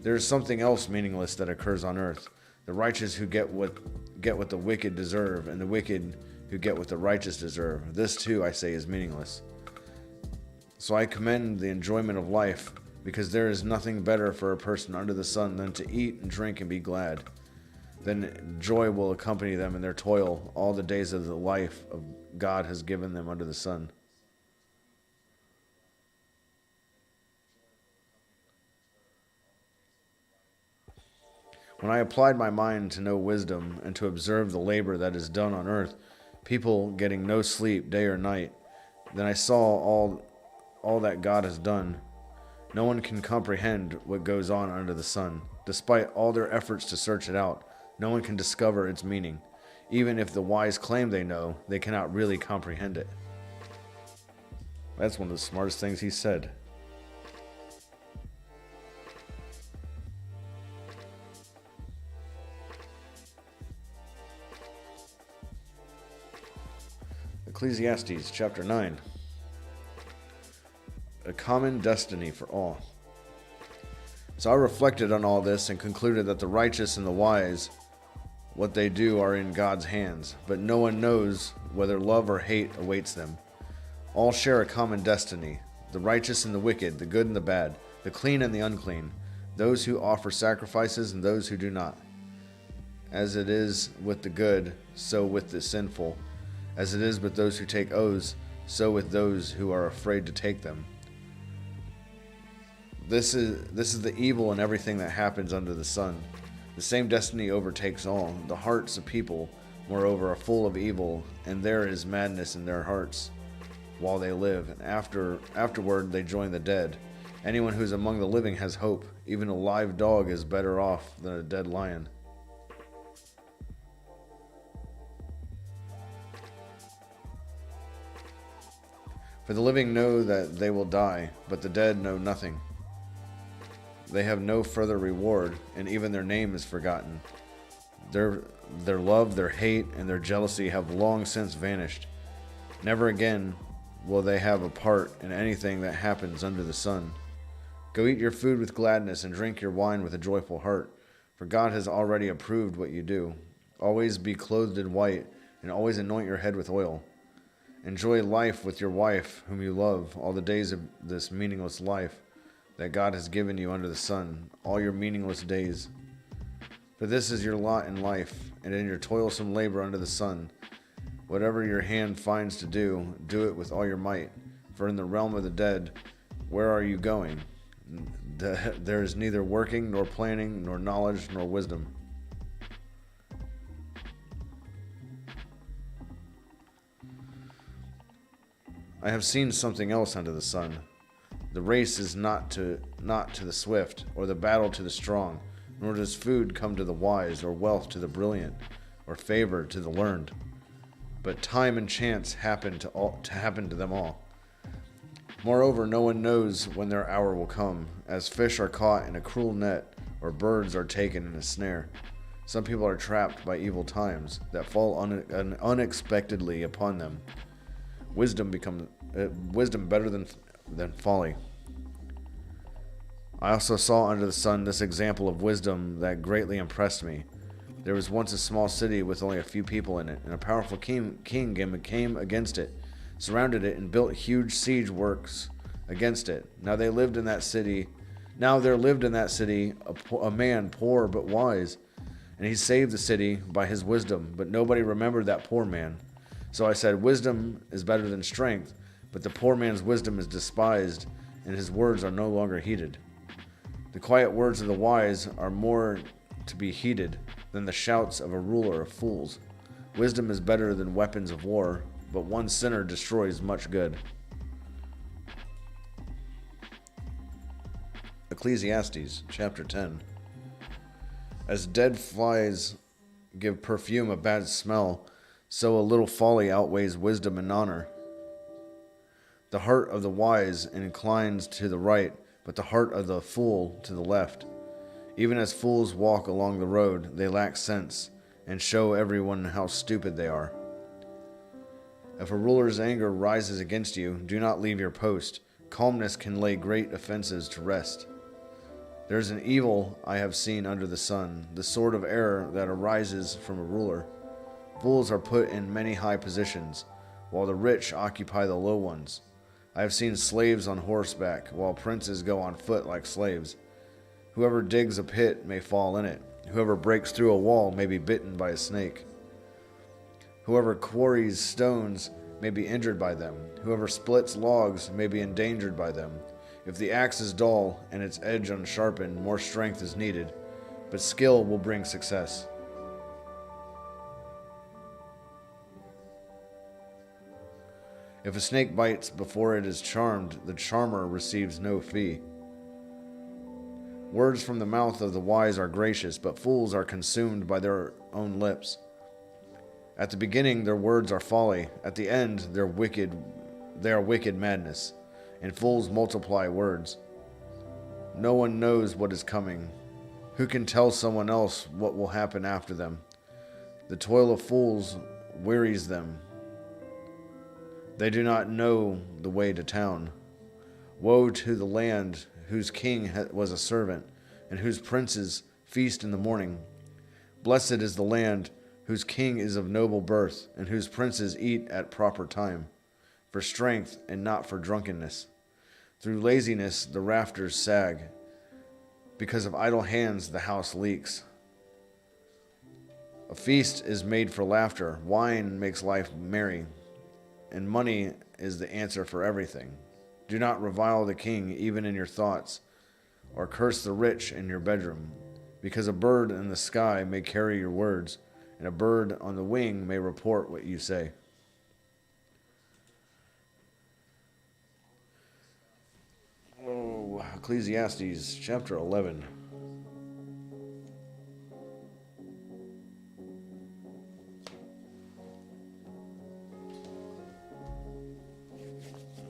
There is something else meaningless that occurs on earth. The righteous who get what the wicked deserve, and the wicked who get what the righteous deserve. This too, I say, is meaningless. So I commend the enjoyment of life, because there is nothing better for a person under the sun than to eat and drink and be glad. Then joy will accompany them in their toil all the days of the life of God has given them under the sun. When I applied my mind to know wisdom and to observe the labor that is done on earth, people getting no sleep day or night. Then I saw all that God has done. No one can comprehend what goes on under the sun. Despite all their efforts to search it out, no one can discover its meaning. Even if the wise claim they know, they cannot really comprehend it. That's one of the smartest things he said. Ecclesiastes Chapter 9. A common destiny for all. So I reflected on all this and concluded that the righteous and the wise, what they do are in God's hands, but no one knows whether love or hate awaits them. All share a common destiny, the righteous and the wicked, the good and the bad, the clean and the unclean, those who offer sacrifices and those who do not. As it is with the good, so with the sinful. As it is with those who take oaths, so with those who are afraid to take them. This is the evil in everything that happens under the sun. The same destiny overtakes all. The hearts of people, moreover, are full of evil, and there is madness in their hearts while they live, and afterward they join the dead. Anyone who is among the living has hope. Even a live dog is better off than a dead lion. For the living know that they will die, but the dead know nothing. They have no further reward, and even their name is forgotten. Their love, their hate, and their jealousy have long since vanished. Never again will they have a part in anything that happens under the sun. Go eat your food with gladness and drink your wine with a joyful heart, for God has already approved what you do. Always be clothed in white, and always anoint your head with oil. Enjoy life with your wife, whom you love, all the days of this meaningless life that God has given you under the sun, all your meaningless days. For this is your lot in life, and in your toilsome labor under the sun. Whatever your hand finds to do, do it with all your might. For in the realm of the dead, where are you going? There is neither working, nor planning, nor knowledge, nor wisdom. I have seen something else under the sun. The race is not to the swift, or the battle to the strong, nor does food come to the wise, or wealth to the brilliant, or favor to the learned. But time and chance happen to them all. Moreover, no one knows when their hour will come, as fish are caught in a cruel net, or birds are taken in a snare. Some people are trapped by evil times that fall unexpectedly upon them. Wisdom better than folly. I also saw under the sun this example of wisdom that greatly impressed me. There was once a small city with only a few people in it, and a powerful king came against it, surrounded it, and built huge siege works against it. Now there lived in that city a man poor but wise, and he saved the city by his wisdom, but nobody remembered that poor man. So I said, wisdom is better than strength, but the poor man's wisdom is despised, and his words are no longer heeded. The quiet words of the wise are more to be heeded than the shouts of a ruler of fools. Wisdom is better than weapons of war, but one sinner destroys much good. Ecclesiastes Chapter 10. As dead flies give perfume a bad smell, so a little folly outweighs wisdom and honor. The heart of the wise inclines to the right, but the heart of the fool to the left. Even as fools walk along the road, they lack sense, and show everyone how stupid they are. If a ruler's anger rises against you, do not leave your post. Calmness can lay great offenses to rest. There is an evil I have seen under the sun, the sword of error that arises from a ruler. Fools are put in many high positions, while the rich occupy the low ones. I have seen slaves on horseback, while princes go on foot like slaves. Whoever digs a pit may fall in it. Whoever breaks through a wall may be bitten by a snake. Whoever quarries stones may be injured by them. Whoever splits logs may be endangered by them. If the axe is dull and its edge unsharpened, more strength is needed, but skill will bring success. If a snake bites before it is charmed, the charmer receives no fee. Words from the mouth of the wise are gracious, but fools are consumed by their own lips. At the beginning their words are folly, at the end they are wicked madness, and fools multiply words. No one knows what is coming. Who can tell someone else what will happen after them? The toil of fools wearies them. They do not know the way to town. Woe to the land whose king was a servant, and whose princes feast in the morning. Blessed is the land whose king is of noble birth, and whose princes eat at proper time, for strength and not for drunkenness. Through laziness the rafters sag. Because of idle hands the house leaks. A feast is made for laughter. Wine makes life merry, and money is the answer for everything. Do not revile the king even in your thoughts, or curse the rich in your bedroom, because a bird in the sky may carry your words, and a bird on the wing may report what you say. Oh, Ecclesiastes Chapter 11.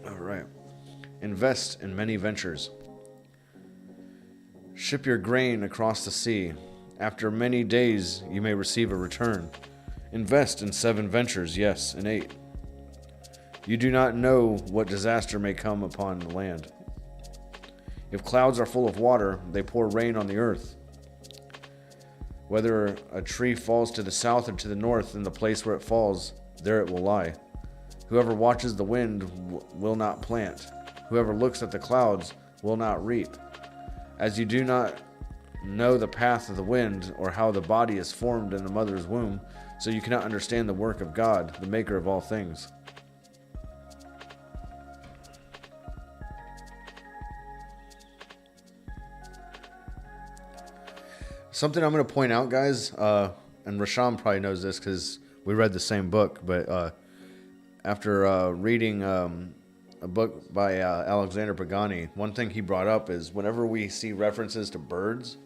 All right. Invest in many ventures. Ship your grain across the sea. After many days you may receive a return. Invest in 7 ventures, yes, in 8. You do not know what disaster may come upon the land. If clouds are full of water, they pour rain on the earth. Whether a tree falls to the south or to the north, in the place where it falls, there it will lie. Whoever watches the wind will not plant. Whoever looks at the clouds will not reap. As you do not know the path of the wind, or how the body is formed in the mother's womb, so you cannot understand the work of God, the maker of all things. Something I'm going to point out, guys, and Rasham probably knows this because we read the same book, but after reading a book by Alexander Pagani, one thing he brought up is whenever we see references to birds,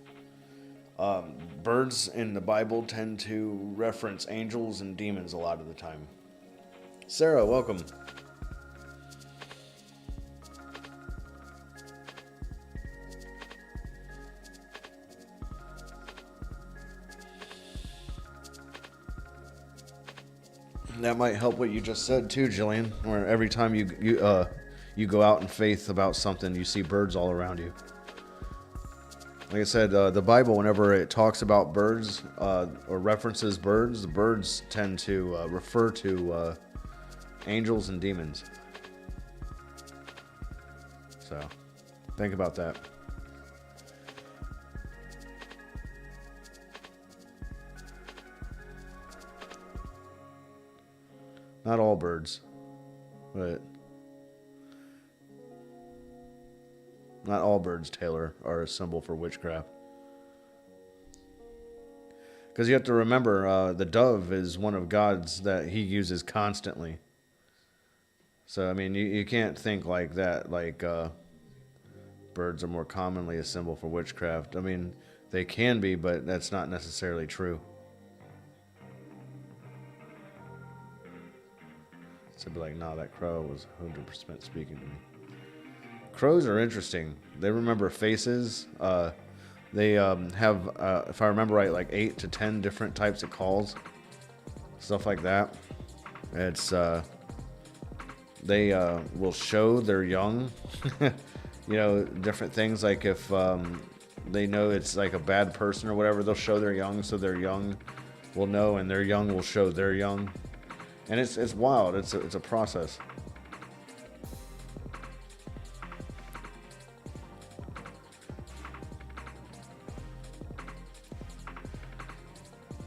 birds in the Bible tend to reference angels and demons a lot of the time. Sarah, welcome. That might help what you just said too, Jillian. Where every time you go out in faith about something, you see birds all around you. Like I said, the Bible, whenever it talks about birds or references birds, the birds tend to refer to angels and demons. So, think about that. Not all birds, but not all birds, Taylor, are a symbol for witchcraft. Because you have to remember, the dove is one of God's that he uses constantly. So, I mean, you can't think like that, like birds are more commonly a symbol for witchcraft. I mean, they can be, but that's not necessarily true. So I'd be like, nah, that crow was 100% speaking to me. Crows are interesting. They remember faces. They have, if I remember right, like 8 to 10 different types of calls. Stuff like that. It's, they will show their young. You know, different things. Like if they know it's like a bad person or whatever, they'll show their young so their young will know and their young will show their young. And it's wild. It's a process.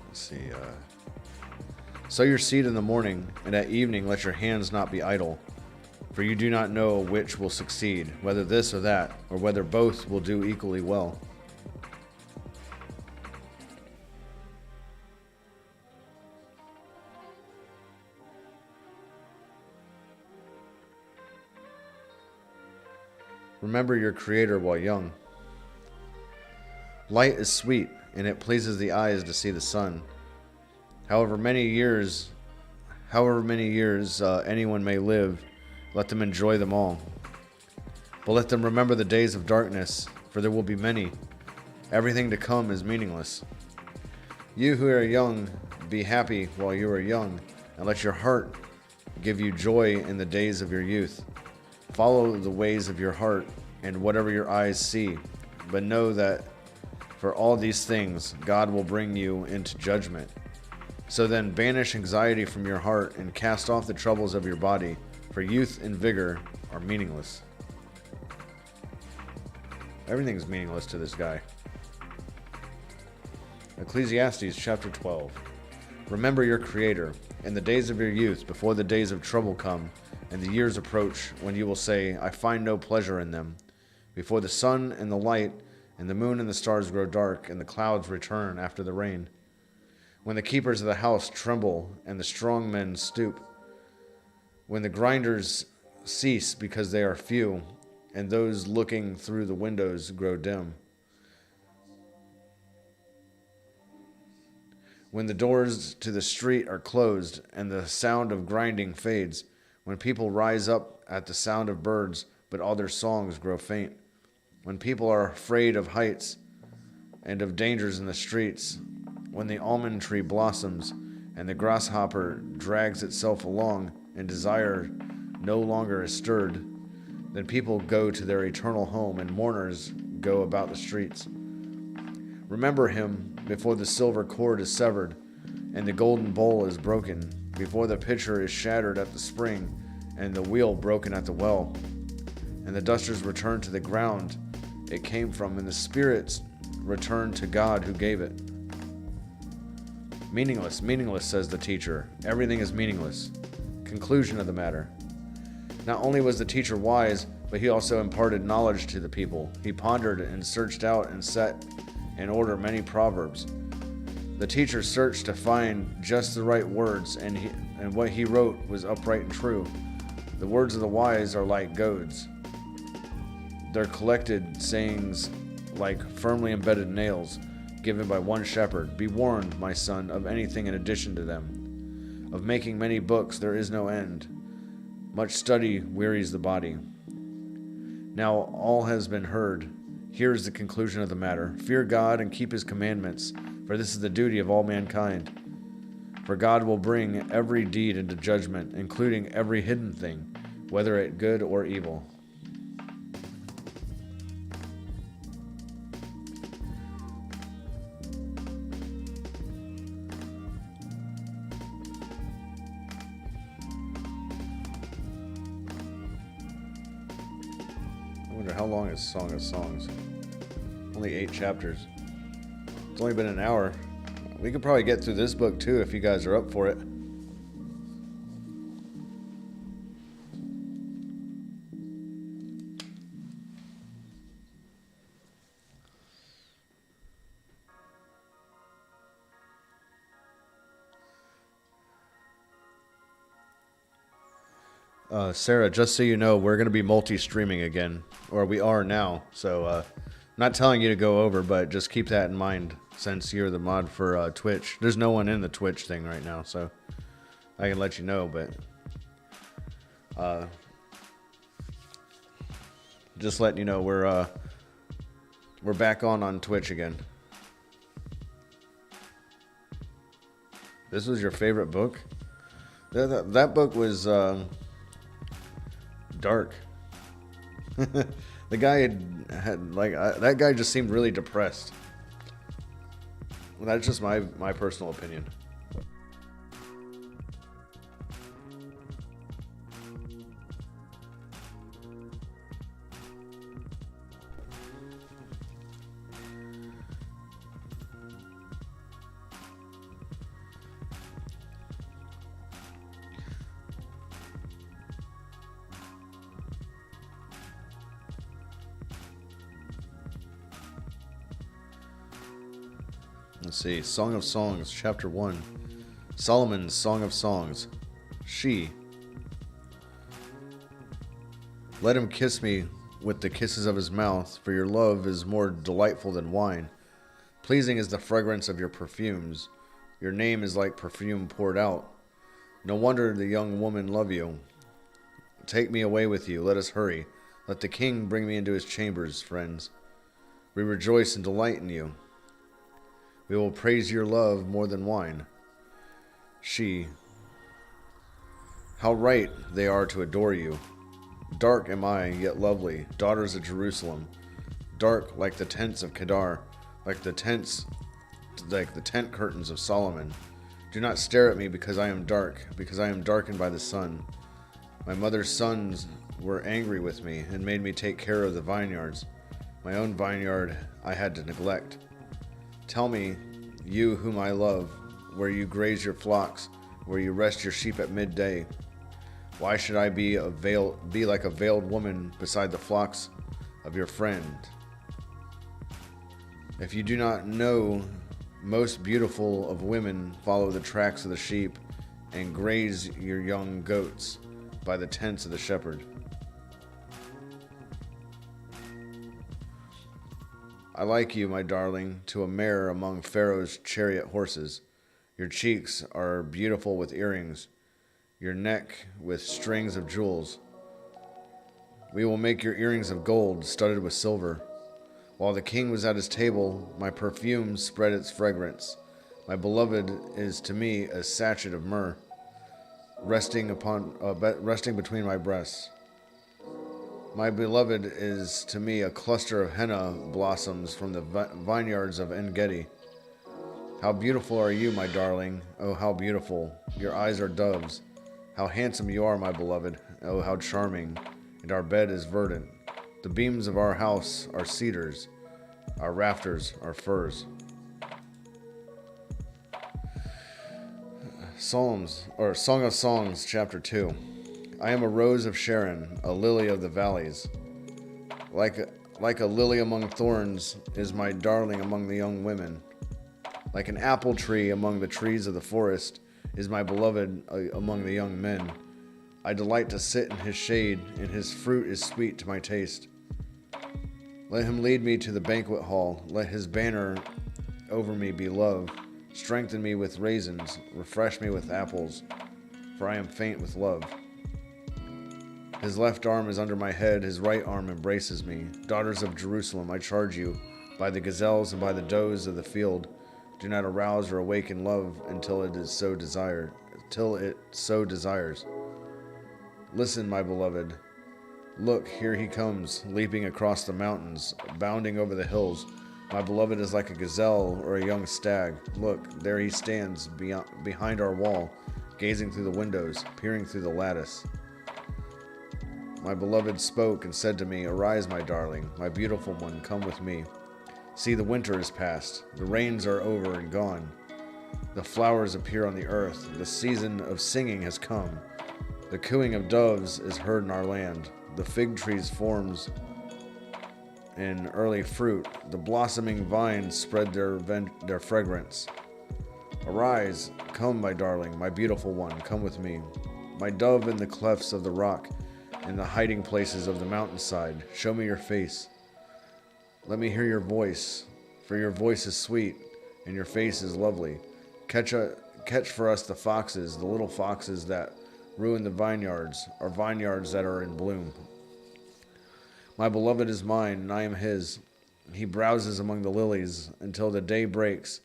Let's see. Sow your seed in the morning, and at evening let your hands not be idle. For you do not know which will succeed, whether this or that, or whether both will do equally well. Remember your Creator while young. Light is sweet, and it pleases the eyes to see the sun. However many years anyone may live, let them enjoy them all. But let them remember the days of darkness, for there will be many. Everything to come is meaningless. You who are young, be happy while you are young, and let your heart give you joy in the days of your youth. Follow the ways of your heart and whatever your eyes see, but know that for all these things God will bring you into judgment. So then banish anxiety from your heart and cast off the troubles of your body, for youth and vigor are meaningless. Everything's meaningless to this guy. Ecclesiastes Chapter 12. Remember your Creator in the days of your youth, before the days of trouble come, and the years approach, when you will say, I find no pleasure in them. Before the sun and the light, and the moon and the stars grow dark, and the clouds return after the rain. When the keepers of the house tremble, and the strong men stoop. When the grinders cease because they are few, and those looking through the windows grow dim. When the doors to the street are closed, and the sound of grinding fades. When people rise up at the sound of birds, but all their songs grow faint. When people are afraid of heights and of dangers in the streets. When the almond tree blossoms, and the grasshopper drags itself along, and desire no longer is stirred, then people go to their eternal home, and mourners go about the streets. Remember him before the silver cord is severed, and the golden bowl is broken, before the pitcher is shattered at the spring, and the wheel broken at the well, and the dusters return to the ground it came from, and the spirits return to God who gave it. Meaningless, meaningless, says the teacher. Everything is meaningless. Conclusion of the matter. Not only was the teacher wise, but he also imparted knowledge to the people. He pondered and searched out and set in order many proverbs. The teacher searched to find just the right words, and what he wrote was upright and true. The words of the wise are like goads, their collected sayings like firmly embedded nails, given by one shepherd. Be warned, my son, of anything in addition to them. Of making many books there is no end. Much study wearies the body. Now all has been heard. Here is the conclusion of the matter. Fear God and keep his commandments, for this is the duty of all mankind. For God will bring every deed into judgment, including every hidden thing, whether it good or evil. I wonder how long is Song of Songs? Only 8 chapters. It's only been an hour. We could probably get through this book too if you guys are up for it. Sarah, just so you know, we're going to be multi-streaming again, or we are now. So, I'm not telling you to go over, but just keep that in mind since you're the mod for Twitch. There's no one in the Twitch thing right now, so I can let you know, but just letting you know we're back on Twitch again. This was your favorite book? That book was dark. The guy had that guy just seemed really depressed. That's just my personal opinion. Let's see. Song of Songs, Chapter 1. Solomon's Song of Songs. She. Let him kiss me with the kisses of his mouth, for your love is more delightful than wine. Pleasing is the fragrance of your perfumes. Your name is like perfume poured out. No wonder the young woman love you. Take me away with you. Let us hurry. Let the king bring me into his chambers, friends. We rejoice and delight in you. We will praise your love more than wine. She, how right they are to adore you. Dark am I, yet lovely, daughters of Jerusalem. Dark like the tents of Kedar, like the tent curtains of Solomon. Do not stare at me because I am dark, because I am darkened by the sun. My mother's sons were angry with me and made me take care of the vineyards. My own vineyard I had to neglect. Tell me, you whom I love, where you graze your flocks, where you rest your sheep at midday. Why should I be like a veiled woman beside the flocks of your friend? If you do not know, most beautiful of women follow the tracks of the sheep and graze your young goats by the tents of the shepherd. I like you, my darling, to a mare among Pharaoh's chariot horses. Your cheeks are beautiful with earrings, your neck with strings of jewels. We will make your earrings of gold, studded with silver. While the king was at his table, my perfume spread its fragrance. My beloved is to me a sachet of myrrh, resting between my breasts. My beloved is to me a cluster of henna blossoms from the vineyards of En-Gedi. How beautiful are you, my darling! Oh, how beautiful! Your eyes are doves. How handsome you are, my beloved! Oh, how charming! And our bed is verdant. The beams of our house are cedars. Our rafters are firs. Song of Songs, Chapter 2. I am a rose of Sharon, a lily of the valleys. Like a lily among thorns is my darling among the young women. Like an apple tree among the trees of the forest is my beloved among the young men. I delight to sit in his shade, and his fruit is sweet to my taste. Let him lead me to the banquet hall. Let his banner over me be love. Strengthen me with raisins. Refresh me with apples, for I am faint with love. His left arm is under my head. His right arm embraces me. Daughters of Jerusalem, I charge you, by the gazelles and by the does of the field, do not arouse or awaken love until it so desires. Listen, my beloved. Look, here he comes, leaping across the mountains, bounding over the hills. My beloved is like a gazelle or a young stag. Look, there he stands behind our wall, gazing through the windows, peering through the lattice. My beloved spoke and said to me, Arise, my darling, my beautiful one, come with me. See, the winter is past, the rains are over and gone. The flowers appear on the earth, the season of singing has come. The cooing of doves is heard in our land. The fig trees forms in early fruit. The blossoming vines spread their fragrance. Arise, come, my darling, my beautiful one, come with me. My dove in the clefts of the rock, in the hiding places of the mountainside, show me your face. Let me hear your voice, for your voice is sweet, and your face is lovely. Catch for us the foxes, the little foxes that ruin the vineyards, our vineyards that are in bloom. My beloved is mine, and I am his. He browses among the lilies until the day breaks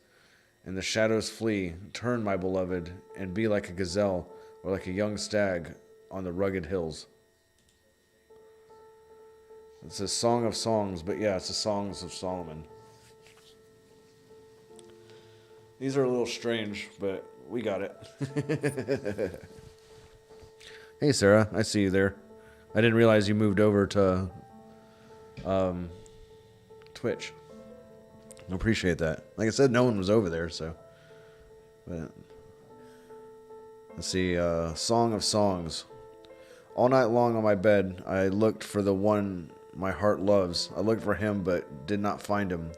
and the shadows flee. Turn, my beloved, and be like a gazelle or like a young stag on the rugged hills. It's a Song of Songs, but yeah, it's the Songs of Solomon. These are a little strange, but we got it. Hey, Sarah, I see you there. I didn't realize you moved over to Twitch. I appreciate that. Like I said, no one was over there, so. But let's see, Song of Songs. All night long on my bed, I looked for the one my heart loves. I looked for him, but did not find him.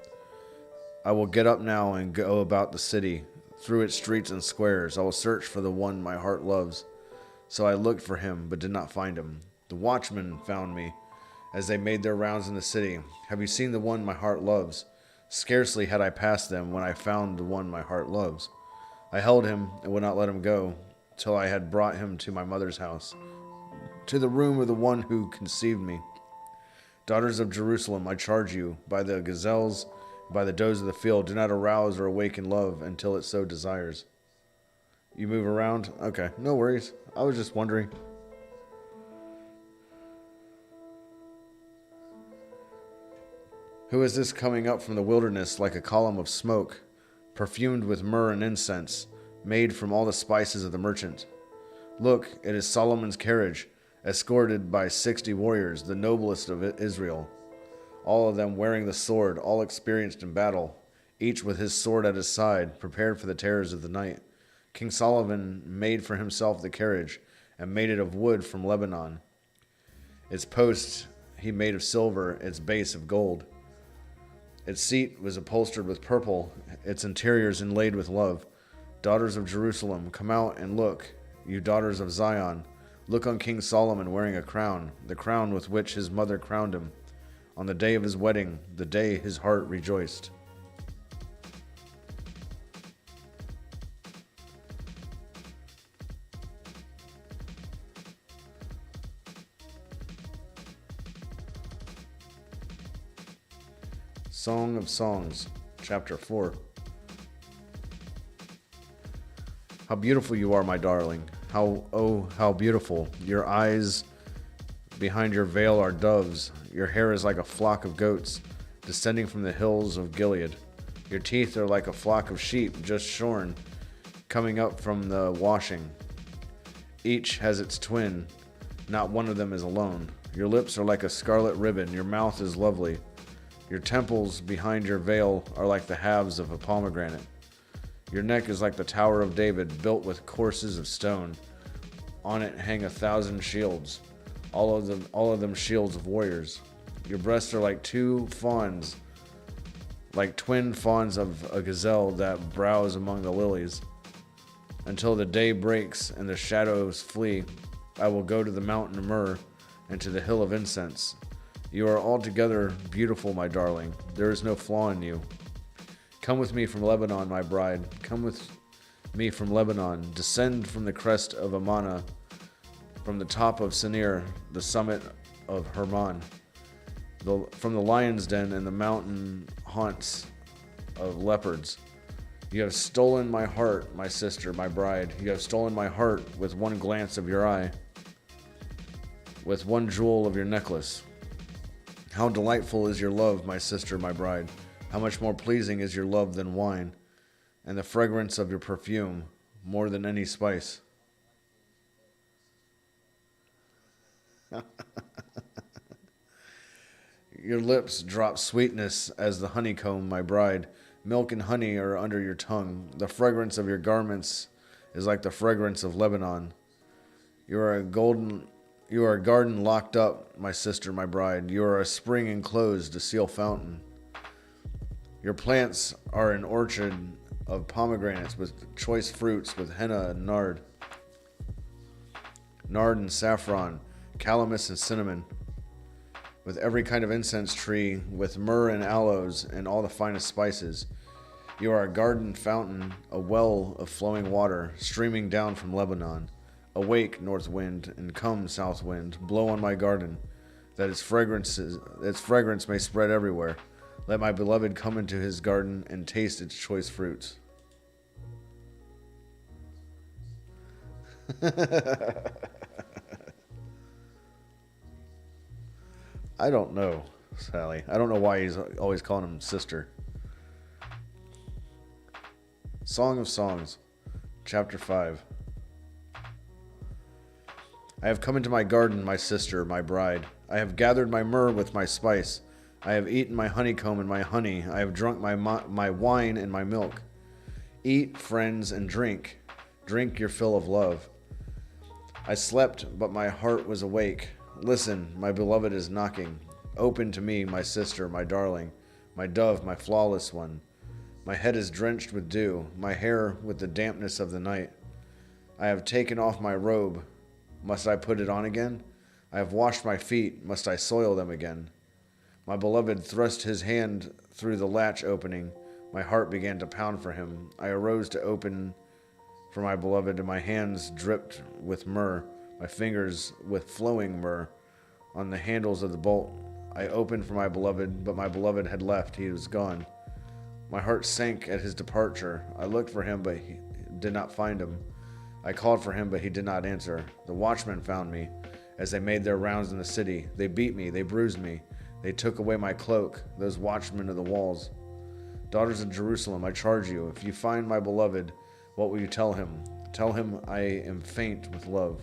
I will get up now and go about the city, through its streets and squares. I will search for the one my heart loves. So I looked for him, but did not find him. The watchman found me, as they made their rounds in the city. Have you seen the one my heart loves? Scarcely had I passed them when I found the one my heart loves. I held him and would not let him go, till I had brought him to my mother's house, to the room of the one who conceived me. Daughters of Jerusalem, I charge you, by the gazelles, by the does of the field, do not arouse or awaken love until it so desires. You move around? Okay, no worries. I was just wondering. Who is this coming up from the wilderness like a column of smoke, perfumed with myrrh and incense, made from all the spices of the merchant? Look, it is Solomon's carriage, escorted by 60 warriors, the noblest of Israel, all of them wearing the sword, all experienced in battle, each with his sword at his side, prepared for the terrors of the night. King Solomon made for himself the carriage, and made it of wood from Lebanon. Its posts he made of silver, its base of gold. Its seat was upholstered with purple, its interiors inlaid with love. Daughters of Jerusalem, come out and look, you daughters of Zion. Look on King Solomon wearing a crown, the crown with which his mother crowned him, on the day of his wedding, the day his heart rejoiced. Song of Songs, Chapter 4. How beautiful you are, my darling. How beautiful. Your eyes behind your veil are doves. Your hair is like a flock of goats descending from the hills of Gilead. Your teeth are like a flock of sheep just shorn, coming up from the washing. Each has its twin. Not one of them is alone. Your lips are like a scarlet ribbon. Your mouth is lovely. Your temples behind your veil are like the halves of a pomegranate. Your neck is like the Tower of David, built with courses of stone. On it hang 1,000 shields, all of them shields of warriors. Your breasts are like two fawns, like twin fawns of a gazelle that browse among the lilies. Until the day breaks and the shadows flee, I will go to the mountain of myrrh and to the hill of incense. You are altogether beautiful, my darling. There is no flaw in you. Come with me from Lebanon, my bride. Come with me from Lebanon. Descend from the crest of Amana, from the top of Senir, the summit of Hermon, from the lion's den and the mountain haunts of leopards. You have stolen my heart, my sister, my bride. You have stolen my heart with one glance of your eye, with one jewel of your necklace. How delightful is your love, my sister, my bride. How much more pleasing is your love than wine, and the fragrance of your perfume more than any spice. Your lips drop sweetness as the honeycomb, my bride. Milk and honey are under your tongue. The fragrance of your garments is like the fragrance of Lebanon. You are a garden locked up, my sister, my bride. You are a spring enclosed, a seal fountain. Your plants are an orchard of pomegranates with choice fruits, with henna and nard and saffron, calamus and cinnamon, with every kind of incense tree, with myrrh and aloes and all the finest spices. You are a garden fountain, a well of flowing water, streaming down from Lebanon. Awake, north wind, and come, south wind, blow on my garden, that its fragrance may spread everywhere. Let my beloved come into his garden and taste its choice fruits. I don't know, Sally. I don't know why he's always calling him sister. Song of Songs, Chapter 5. I have come into my garden, my sister, my bride. I have gathered my myrrh with my spice. I have eaten my honeycomb and my honey. I have drunk my wine and my milk. Eat, friends, and drink. Drink your fill of love. I slept, but my heart was awake. Listen, my beloved is knocking. Open to me, my sister, my darling, my dove, my flawless one. My head is drenched with dew, my hair with the dampness of the night. I have taken off my robe. Must I put it on again? I have washed my feet. Must I soil them again? My beloved thrust his hand through the latch opening. My heart began to pound for him. I arose to open for my beloved, and my hands dripped with myrrh, my fingers with flowing myrrh on the handles of the bolt. I opened for my beloved, but my beloved had left. He was gone. My heart sank at his departure. I looked for him, but he did not find him. I called for him, but he did not answer. The watchmen found me as they made their rounds in the city. They beat me. They bruised me. They took away my cloak, those watchmen of the walls. Daughters of Jerusalem, I charge you, if you find my beloved, what will you tell him? Tell him I am faint with love.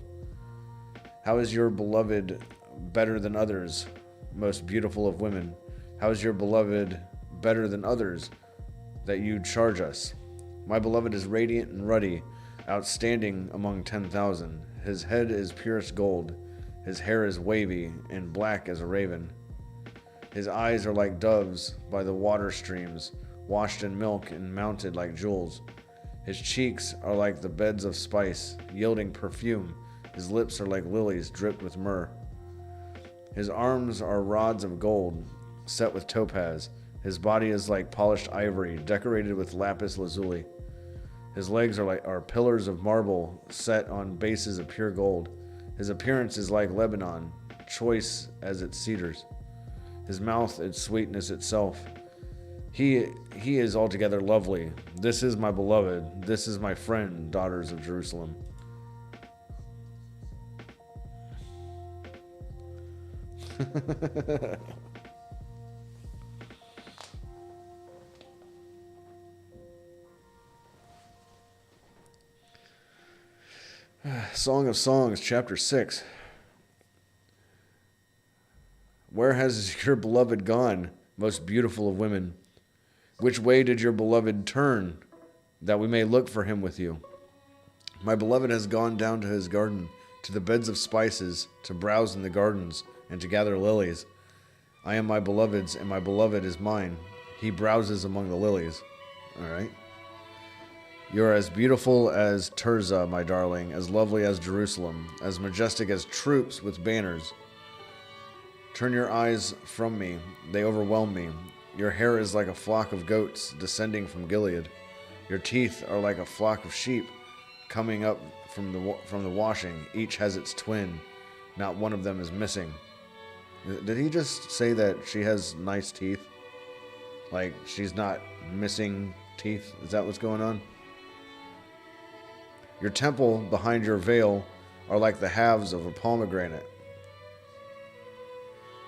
How is your beloved better than others, most beautiful of women? How is your beloved better than others, that you charge us? My beloved is radiant and ruddy, outstanding among 10,000. His head is purest gold. His hair is wavy and black as a raven. His eyes are like doves by the water streams, washed in milk and mounted like jewels. His cheeks are like the beds of spice, yielding perfume. His lips are like lilies dripped with myrrh. His arms are rods of gold, set with topaz. His body is like polished ivory, decorated with lapis lazuli. His legs are pillars of marble, set on bases of pure gold. His appearance is like Lebanon, choice as its cedars. His mouth, its sweetness itself. He is altogether lovely. This is my beloved. This is my friend, daughters of Jerusalem. Song of Songs, Chapter 6. Where has your beloved gone, most beautiful of women? Which way did your beloved turn, that we may look for him with you? My beloved has gone down to his garden, to the beds of spices, to browse in the gardens, and to gather lilies. I am my beloved's, and my beloved is mine. He browses among the lilies. All right. You are as beautiful as Tirzah, my darling, as lovely as Jerusalem, as majestic as troops with banners. Turn your eyes from me. They overwhelm me. Your hair is like a flock of goats descending from Gilead. Your teeth are like a flock of sheep coming up from the washing. Each has its twin. Not one of them is missing. Did he just say that she has nice teeth? Like she's not missing teeth? Is that what's going on? Your temple behind your veil are like the halves of a pomegranate.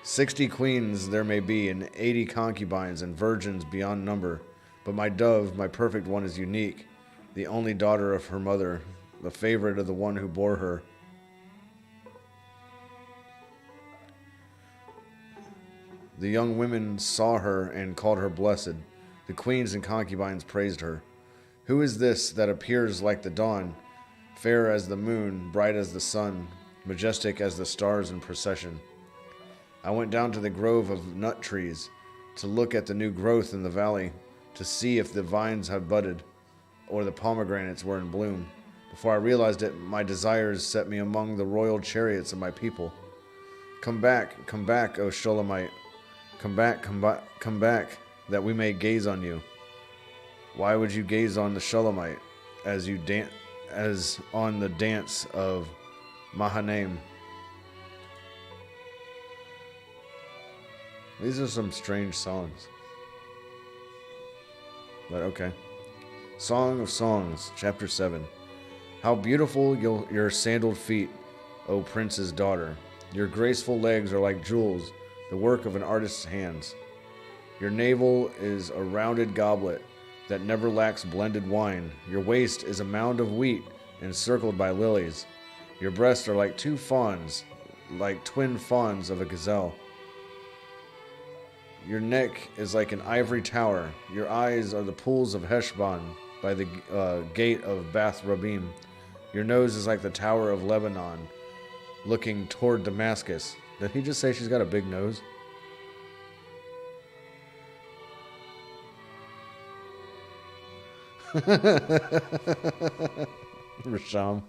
60 queens there may be, and 80 concubines, and virgins beyond number. But my dove, my perfect one, is unique, the only daughter of her mother, the favorite of the one who bore her. The young women saw her and called her blessed. The queens and concubines praised her. Who is this that appears like the dawn, fair as the moon, bright as the sun, majestic as the stars in procession? I went down to the grove of nut trees to look at the new growth in the valley, to see if the vines had budded or the pomegranates were in bloom. Before I realized it, my desires set me among the royal chariots of my people. Come back, O Shulamite. Come back, that we may gaze on you. Why would you gaze on the Shulamite as on the dance of Mahanaim? These are some strange songs. But okay. Song of Songs, Chapter 7. How beautiful your sandaled feet, O prince's daughter. Your graceful legs are like jewels, the work of an artist's hands. Your navel is a rounded goblet that never lacks blended wine. Your waist is a mound of wheat encircled by lilies. Your breasts are like two fawns, like twin fawns of a gazelle. Your neck is like an ivory tower. Your eyes are the pools of Heshbon by the gate of Bath Rabim. Your nose is like the tower of Lebanon, looking toward Damascus. Did he just say she's got a big nose? Rasham.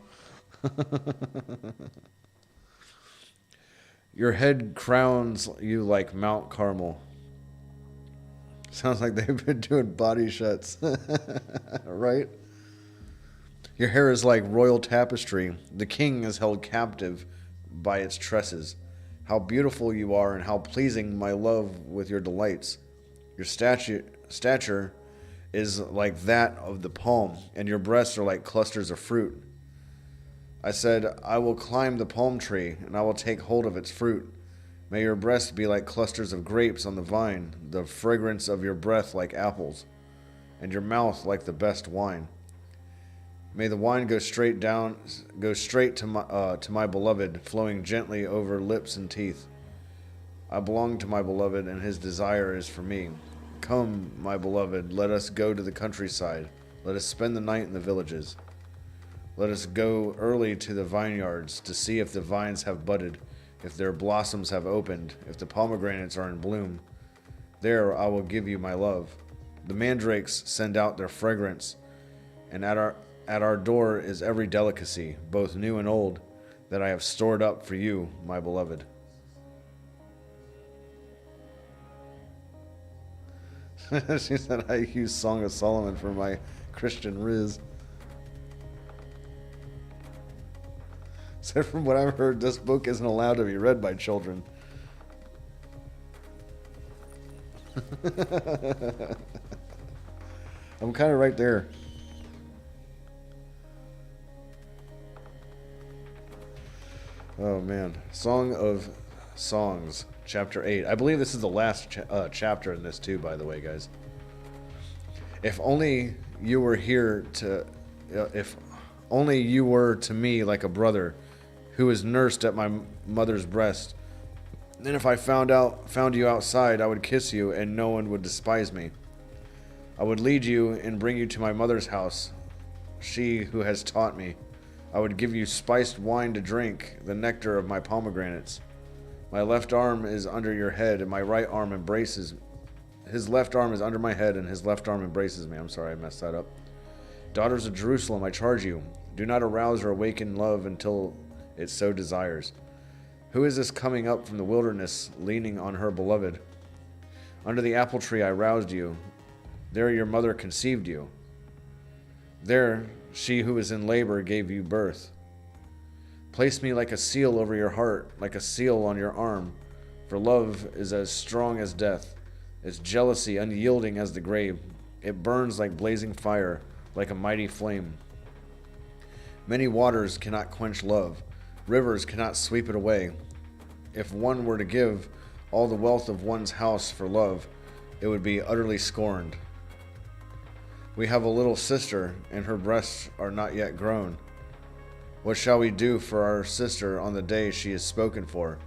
Your head crowns you like Mount Carmel. Sounds like they've been doing body shots. Right? Your hair is like royal tapestry. The king is held captive by its tresses. How beautiful you are, and how pleasing, my love, with your delights. Your stature is like that of the palm, and your breasts are like clusters of fruit. I said, I will climb the palm tree, and I will take hold of its fruit. May your breasts be like clusters of grapes on the vine, the fragrance of your breath like apples, and your mouth like the best wine. May the wine go straight to my beloved, flowing gently over lips and teeth. I belong to my beloved, and his desire is for me. Come, my beloved, let us go to the countryside. Let us spend the night in the villages. Let us go early to the vineyards to see if the vines have budded, if their blossoms have opened, if the pomegranates are in bloom. There I will give you my love. The mandrakes send out their fragrance, and at our door is every delicacy, both new and old, that I have stored up for you, my beloved. She said, I use Song of Solomon for my Christian riz. Said, from what I've heard, this book isn't allowed to be read by children. I'm kind of right there. Oh man, Song of Songs, Chapter 8. I believe this is the last chapter in this too, by the way, guys. If only you were here to... if only you were to me like a brother who is nursed at my mother's breast. Then if I found you outside, I would kiss you, and no one would despise me. I would lead you and bring you to my mother's house, she who has taught me. I would give you spiced wine to drink, the nectar of my pomegranates. My left arm is under your head, and my right arm embraces... His left arm is under my head, and his left arm embraces me. I'm sorry, I messed that up. Daughters of Jerusalem, I charge you, do not arouse or awaken love until it so desires. Who is this coming up from the wilderness, leaning on her beloved? Under the apple tree I roused you. There your mother conceived you. There she who is in labor gave you birth. Place me like a seal over your heart, like a seal on your arm. For love is as strong as death, its jealousy unyielding as the grave. It burns like blazing fire, like a mighty flame. Many waters cannot quench love. Rivers cannot sweep it away. If one were to give all the wealth of one's house for love, it would be utterly scorned. We have a little sister, and her breasts are not yet grown. What shall we do for our sister on the day she is spoken for?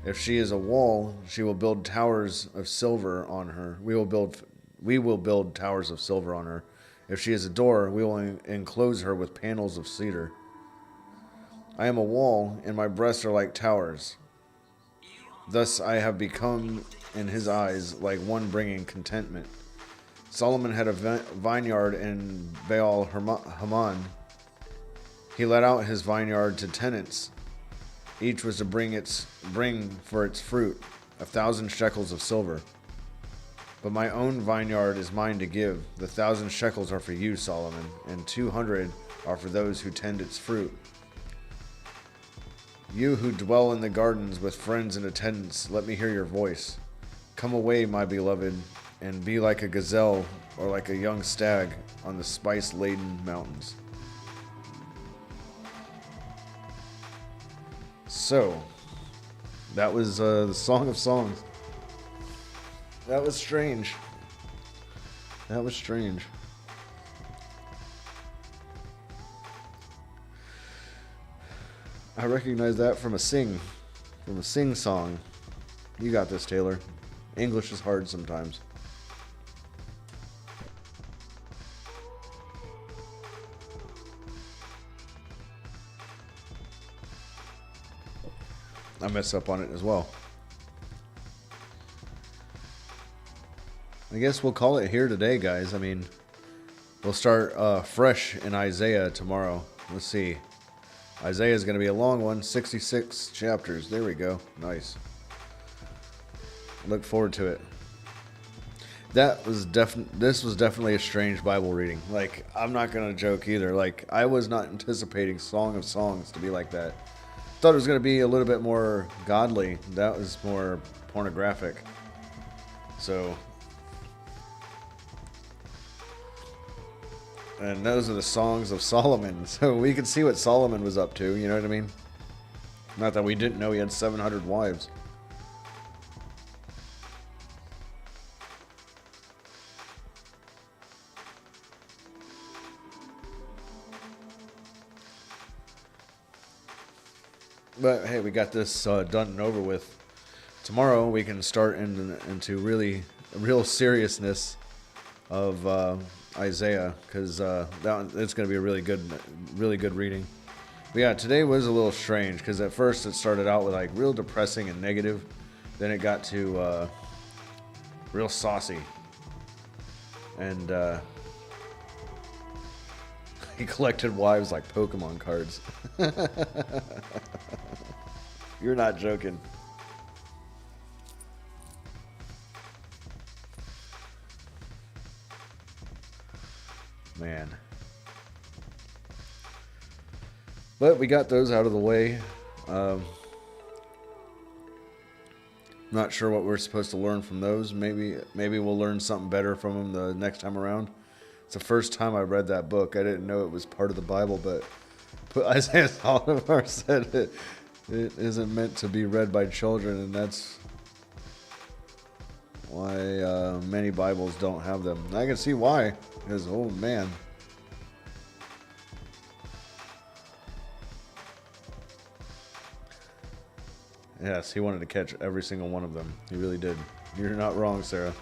If she is a wall, she will build towers of silver on her. We will build towers of silver on her. If she is a door, we will enclose her with panels of cedar. I am a wall, and my breasts are like towers. Thus I have become in his eyes like one bringing contentment. Solomon had a vineyard in Baal Hamon. He let out his vineyard to tenants. Each was to bring for its fruit 1,000 shekels of silver. But my own vineyard is mine to give. The 1,000 shekels are for you, Solomon, and 200 are for those who tend its fruit. You who dwell in the gardens with friends and attendants, let me hear your voice. Come away, my beloved, and be like a gazelle or like a young stag on the spice-laden mountains. So, that was the Song of Songs. That was strange. That was strange. I recognize that from a sing song. You got this, Taylor. English is hard sometimes. I mess up on it as well. I guess we'll call it here today, guys. I mean, we'll start fresh in Isaiah tomorrow. Let's see. Isaiah is going to be a long one, 66 chapters. There we go. Nice. Look forward to it. This was definitely a strange Bible reading. Like, I'm not going to joke either. Like, I was not anticipating Song of Songs to be like that. Thought it was going to be a little bit more godly. That was more pornographic. So, and those are the songs of Solomon. So we could see what Solomon was up to, you know what I mean? Not that we didn't know he had 700 wives. But hey, we got this done and over with. Tomorrow we can start into real seriousness of Isaiah, because it's going to be a really good reading. But yeah, today was a little strange because at first it started out with like real depressing and negative, then it got to real saucy, and he collected wives like Pokemon cards. You're not joking. Man. But we got those out of the way. Not sure what we're supposed to learn from those. Maybe we'll learn something better from them the next time around. It's the first time I read that book. I didn't know it was part of the Bible, but Isaiah Oliver said it isn't meant to be read by children, and that's why many Bibles don't have them. I can see why, because, oh man. Yes, he wanted to catch every single one of them. He really did. You're not wrong, Sarah.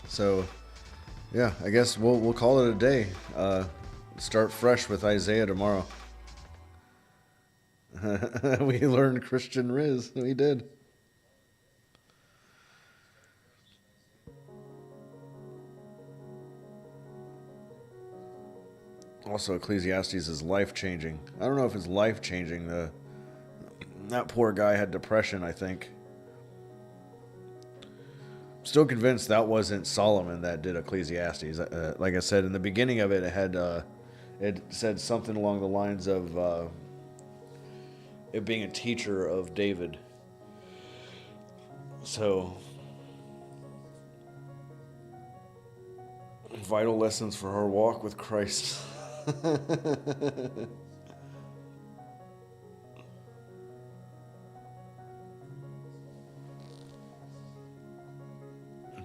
So, yeah, I guess we'll call it a day. Start fresh with Isaiah tomorrow. We learned Christian Riz. We did. Also, Ecclesiastes is life-changing. I don't know if it's life-changing. That poor guy had depression, I think. Still convinced that wasn't Solomon that did Ecclesiastes. Like I said, in the beginning of it, it said something along the lines of it being a teacher of David. So, vital lessons for her walk with Christ.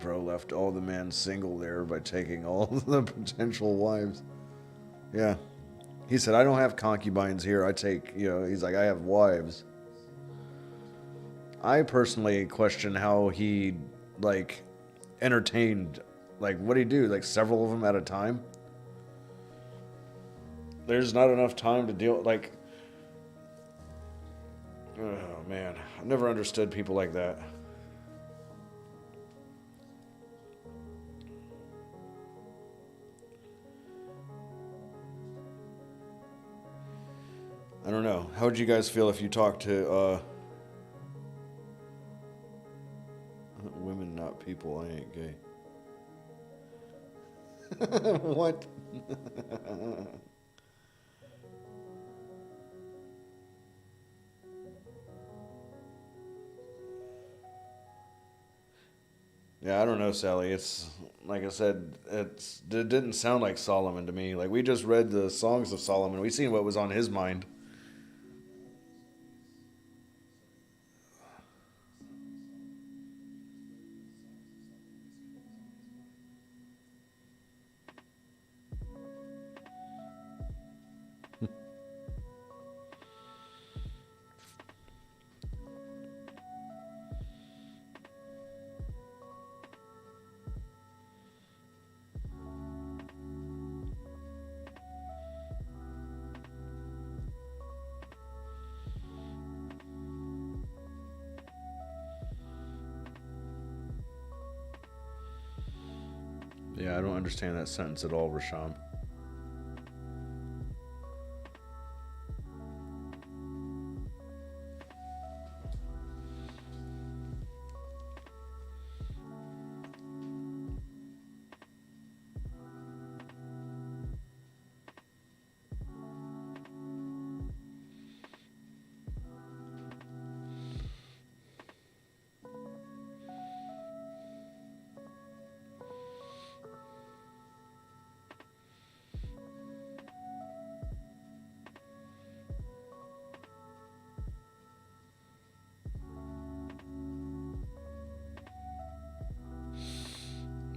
Bro left all the men single there by taking all the potential wives. Yeah. He said, I don't have concubines here. I take, he's like, I have wives. I personally question how he, like, entertained, like, what did he do? Like, several of them at a time? There's not enough time to deal, like, oh, man. I've never understood people like that. I don't know. How would you guys feel if you talked to women, not people? I ain't gay. What? Yeah, I don't know, Sally. It's like I said, it didn't sound like Solomon to me. Like, we just read the songs of Solomon. We seen what was on his mind. Yeah, I don't understand that sentence at all, Rasham.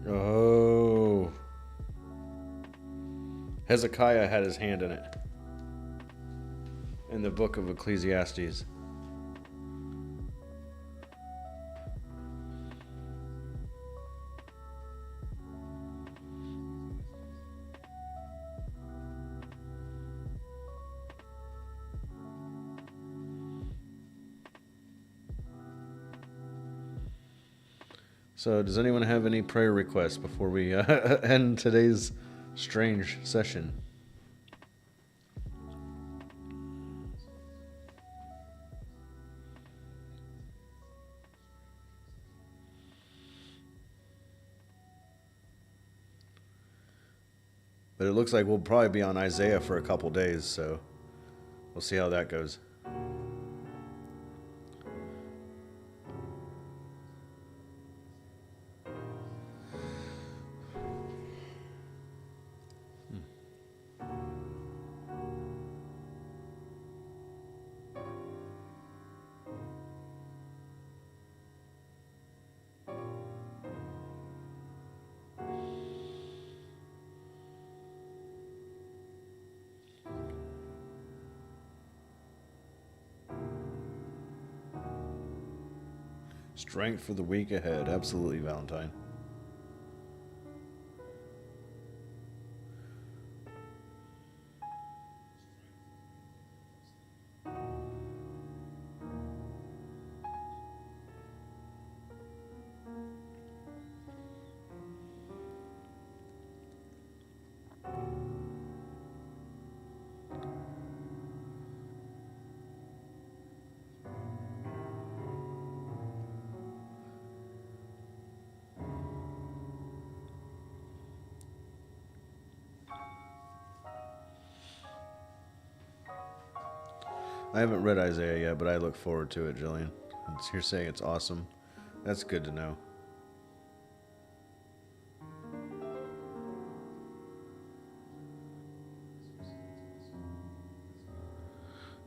Oh. Hezekiah had his hand in it. In the book of Ecclesiastes. So, does anyone have any prayer requests before we end today's strange session? But it looks like we'll probably be on Isaiah for a couple days, so we'll see how that goes. Strength for the week ahead. Absolutely, Valentine. I haven't read Isaiah yet, but I look forward to it, Jillian. You're saying it's awesome. That's good to know.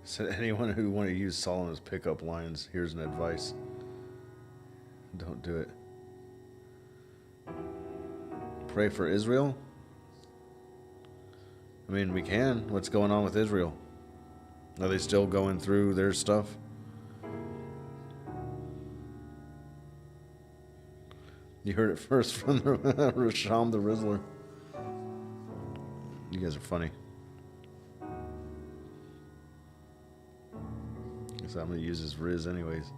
So anyone who want to use Solomon's pickup lines, here's an advice. Don't do it. Pray for Israel? I mean, we can. What's going on with Israel? Are they still going through their stuff? You heard it first from Rasham the Rizzler. You guys are funny. Guess I'm going to use his Riz anyways.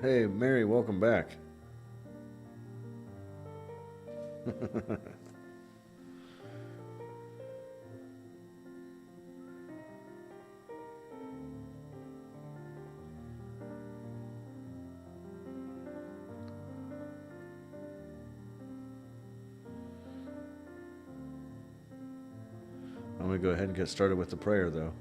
Hey, Mary, welcome back. I'm going to go ahead and get started with the prayer, though.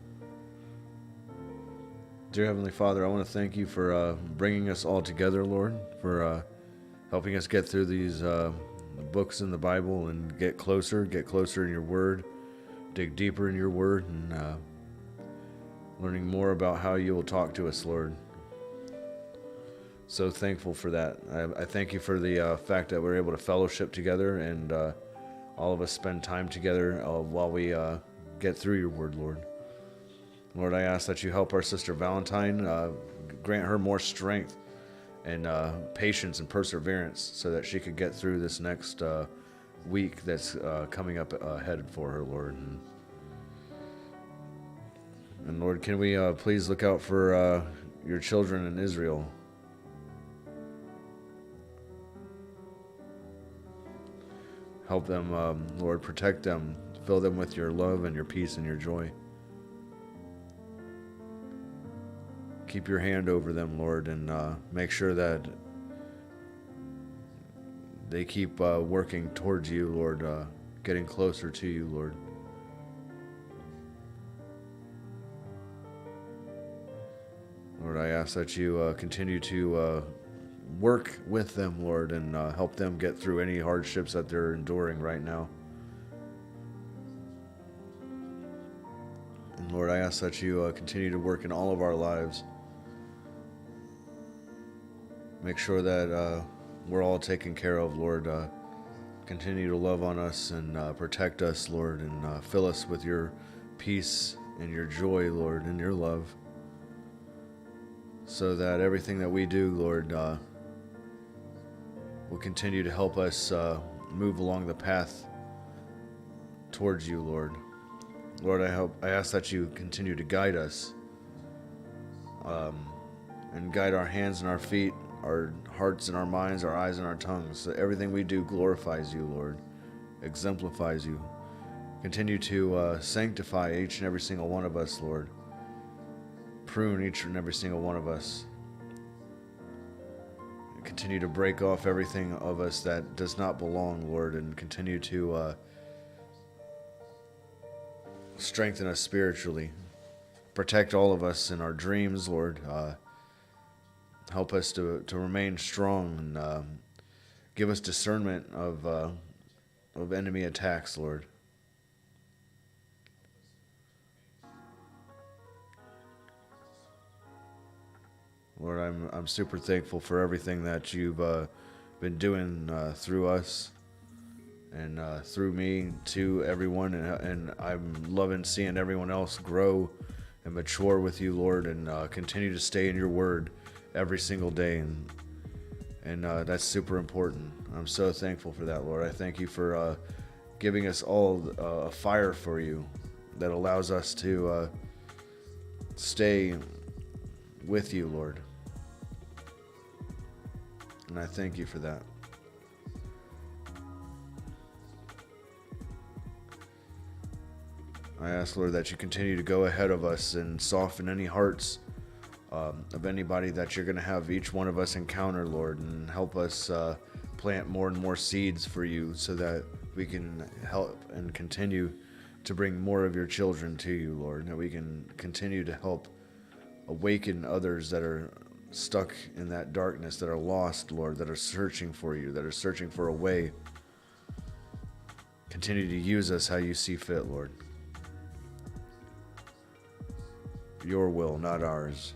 Dear Heavenly Father, I want to thank you for bringing us all together, Lord, for helping us get through these books in the Bible and get closer in your Word, dig deeper in your Word, and learning more about how you will talk to us, Lord. So thankful for that. I thank you for the fact that we're able to fellowship together and all of us spend time together while we get through your word, Lord. Lord, I ask that you help our sister Valentine, grant her more strength and patience and perseverance so that she could get through this next week that's coming up ahead for her, Lord. And Lord, can we please look out for your children in Israel? Help them, Lord, protect them, fill them with your love and your peace and your joy. Keep your hand over them, Lord, and make sure that they keep working towards you, Lord, getting closer to you, Lord. Lord, I ask that you continue to work with them, Lord, and help them get through any hardships that they're enduring right now. And Lord, I ask that you continue to work in all of our lives. Make sure that we're all taken care of, Lord. Continue to love on us and protect us, Lord, and fill us with your peace and your joy, Lord, and your love. So that everything that we do, Lord, will continue to help us move along the path towards you, Lord. Lord, I ask that you continue to guide us and guide our hands and our feet, our hearts and our minds, our eyes and our tongues. So everything we do glorifies you, Lord, exemplifies you. Continue to sanctify each and every single one of us, Lord. Prune each and every single one of us. Continue to break off everything of us that does not belong, Lord, and continue to strengthen us spiritually. Protect all of us in our dreams, Lord. Help us to remain strong and give us discernment of enemy attacks, Lord. Lord, I'm super thankful for everything that you've been doing through us and through me to everyone, and I'm loving seeing everyone else grow and mature with you, Lord, and continue to stay in your word every single day, and that's super important. I'm so thankful for that, Lord. I thank you for giving us all a fire for you that allows us to stay with you, Lord. And I thank you for that. I ask, Lord, that you continue to go ahead of us and soften any hearts of anybody that you're going to have each one of us encounter, Lord, and help us plant more and more seeds for you so that we can help and continue to bring more of your children to you, Lord, and that we can continue to help awaken others that are stuck in that darkness, that are lost, Lord, that are searching for you, that are searching for a way. Continue to use us how you see fit, Lord. Your will, not ours.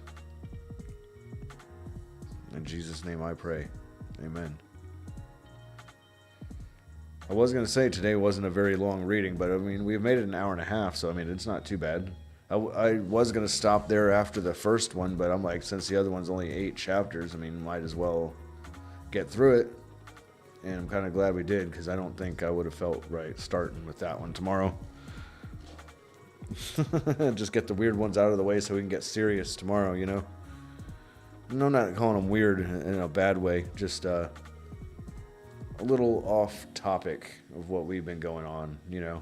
In Jesus' name I pray. Amen. I was going to say today wasn't a very long reading, but I mean, we've made it an hour and a half, so I mean, it's not too bad. I was going to stop there after the first one, but I'm like, since the other one's only 8 chapters, I mean, might as well get through it. And I'm kind of glad we did, because I don't think I would have felt right starting with that one tomorrow. Just get the weird ones out of the way so we can get serious tomorrow, you know? And I'm not calling them weird in a bad way, just a little off topic of what we've been going on, you know?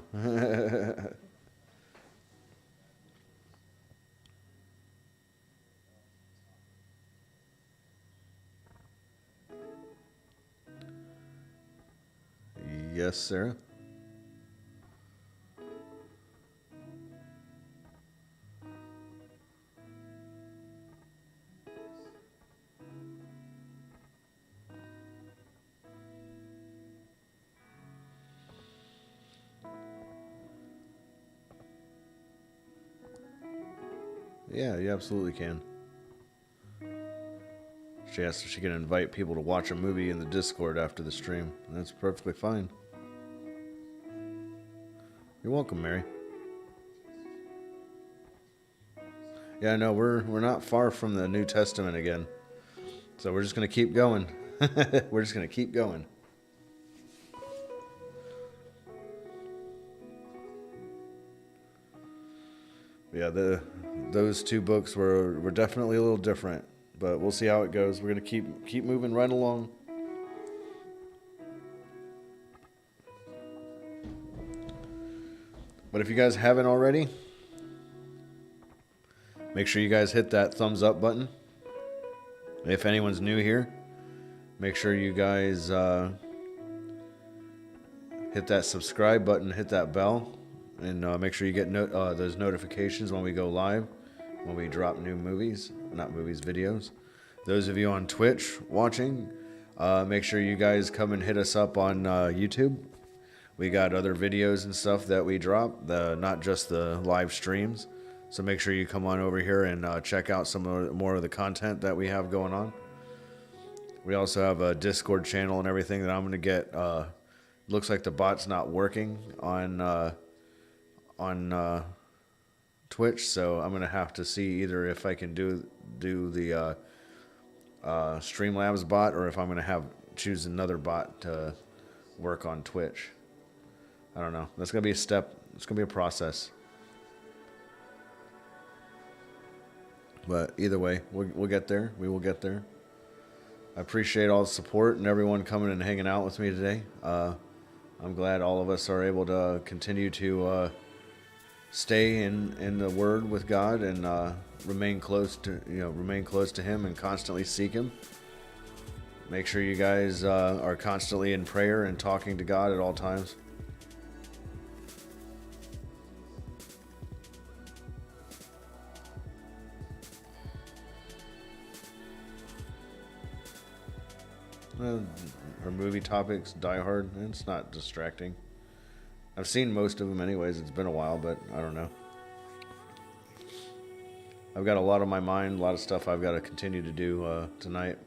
Yes, Sarah? Yeah, you absolutely can. She asked if she can invite people to watch a movie in the Discord after the stream. That's perfectly fine. You're welcome, Mary. Yeah, no, we're not far from the New Testament again. So we're just going to keep going. We're just going to keep going. Yeah, those two books were definitely a little different, but we'll see how it goes. We're going to keep moving right along. But if you guys haven't already, make sure you guys hit that thumbs up button. If anyone's new here, make sure you guys hit that subscribe button, hit that bell, and make sure you get those notifications when we go live, when we drop new videos. Those of you on Twitch watching, make sure you guys come and hit us up on YouTube. We got other videos and stuff that we drop, not just the live streams. So make sure you come on over here and check out more of the content that we have going on. We also have a Discord channel and everything that I'm going to get. Looks like the bot's not working on Twitch, so I'm going to have to see either if I can do the Streamlabs bot, or if I'm going to choose another bot to work on Twitch. I don't know. That's going to be a step. It's going to be a process. But either way, we'll get there. We will get there. I appreciate all the support and everyone coming and hanging out with me today. I'm glad all of us are able to continue to stay in the Word with God and remain close to Him and constantly seek Him. Make sure you guys are constantly in prayer and talking to God at all times. Our movie topics, Die Hard, it's not distracting. I've seen most of them anyways. It's been a while, but I don't know. I've got a lot on my mind, a lot of stuff I've got to continue to do tonight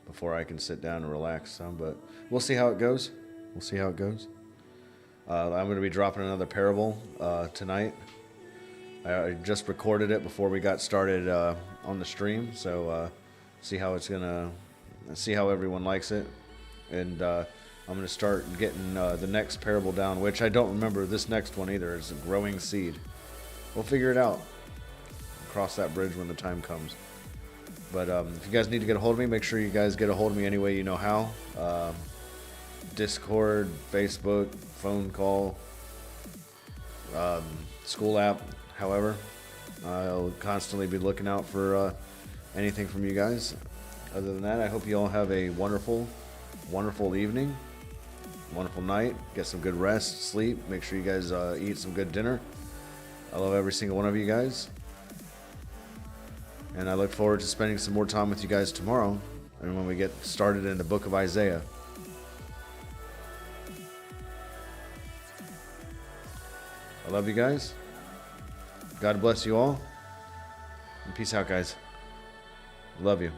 before I can sit down and relax some, but we'll see how it goes. I'm going to be dropping another parable tonight. I just recorded it before we got started on the stream, so see how everyone likes it, and I'm going to start getting the next parable down, which I don't remember this next one either. It's a growing seed. We'll figure it out. Cross that bridge when the time comes. But if you guys need to get a hold of me, make sure you guys get a hold of me any way you know how. Discord, Facebook, phone call, school app, however. I'll constantly be looking out for anything from you guys. Other than that, I hope you all have a wonderful, wonderful evening, wonderful night. Get some good rest, sleep. Make sure you guys eat some good dinner. I love every single one of you guys. And I look forward to spending some more time with you guys tomorrow and when we get started in the book of Isaiah. I love you guys. God bless you all. And peace out, guys. Love you.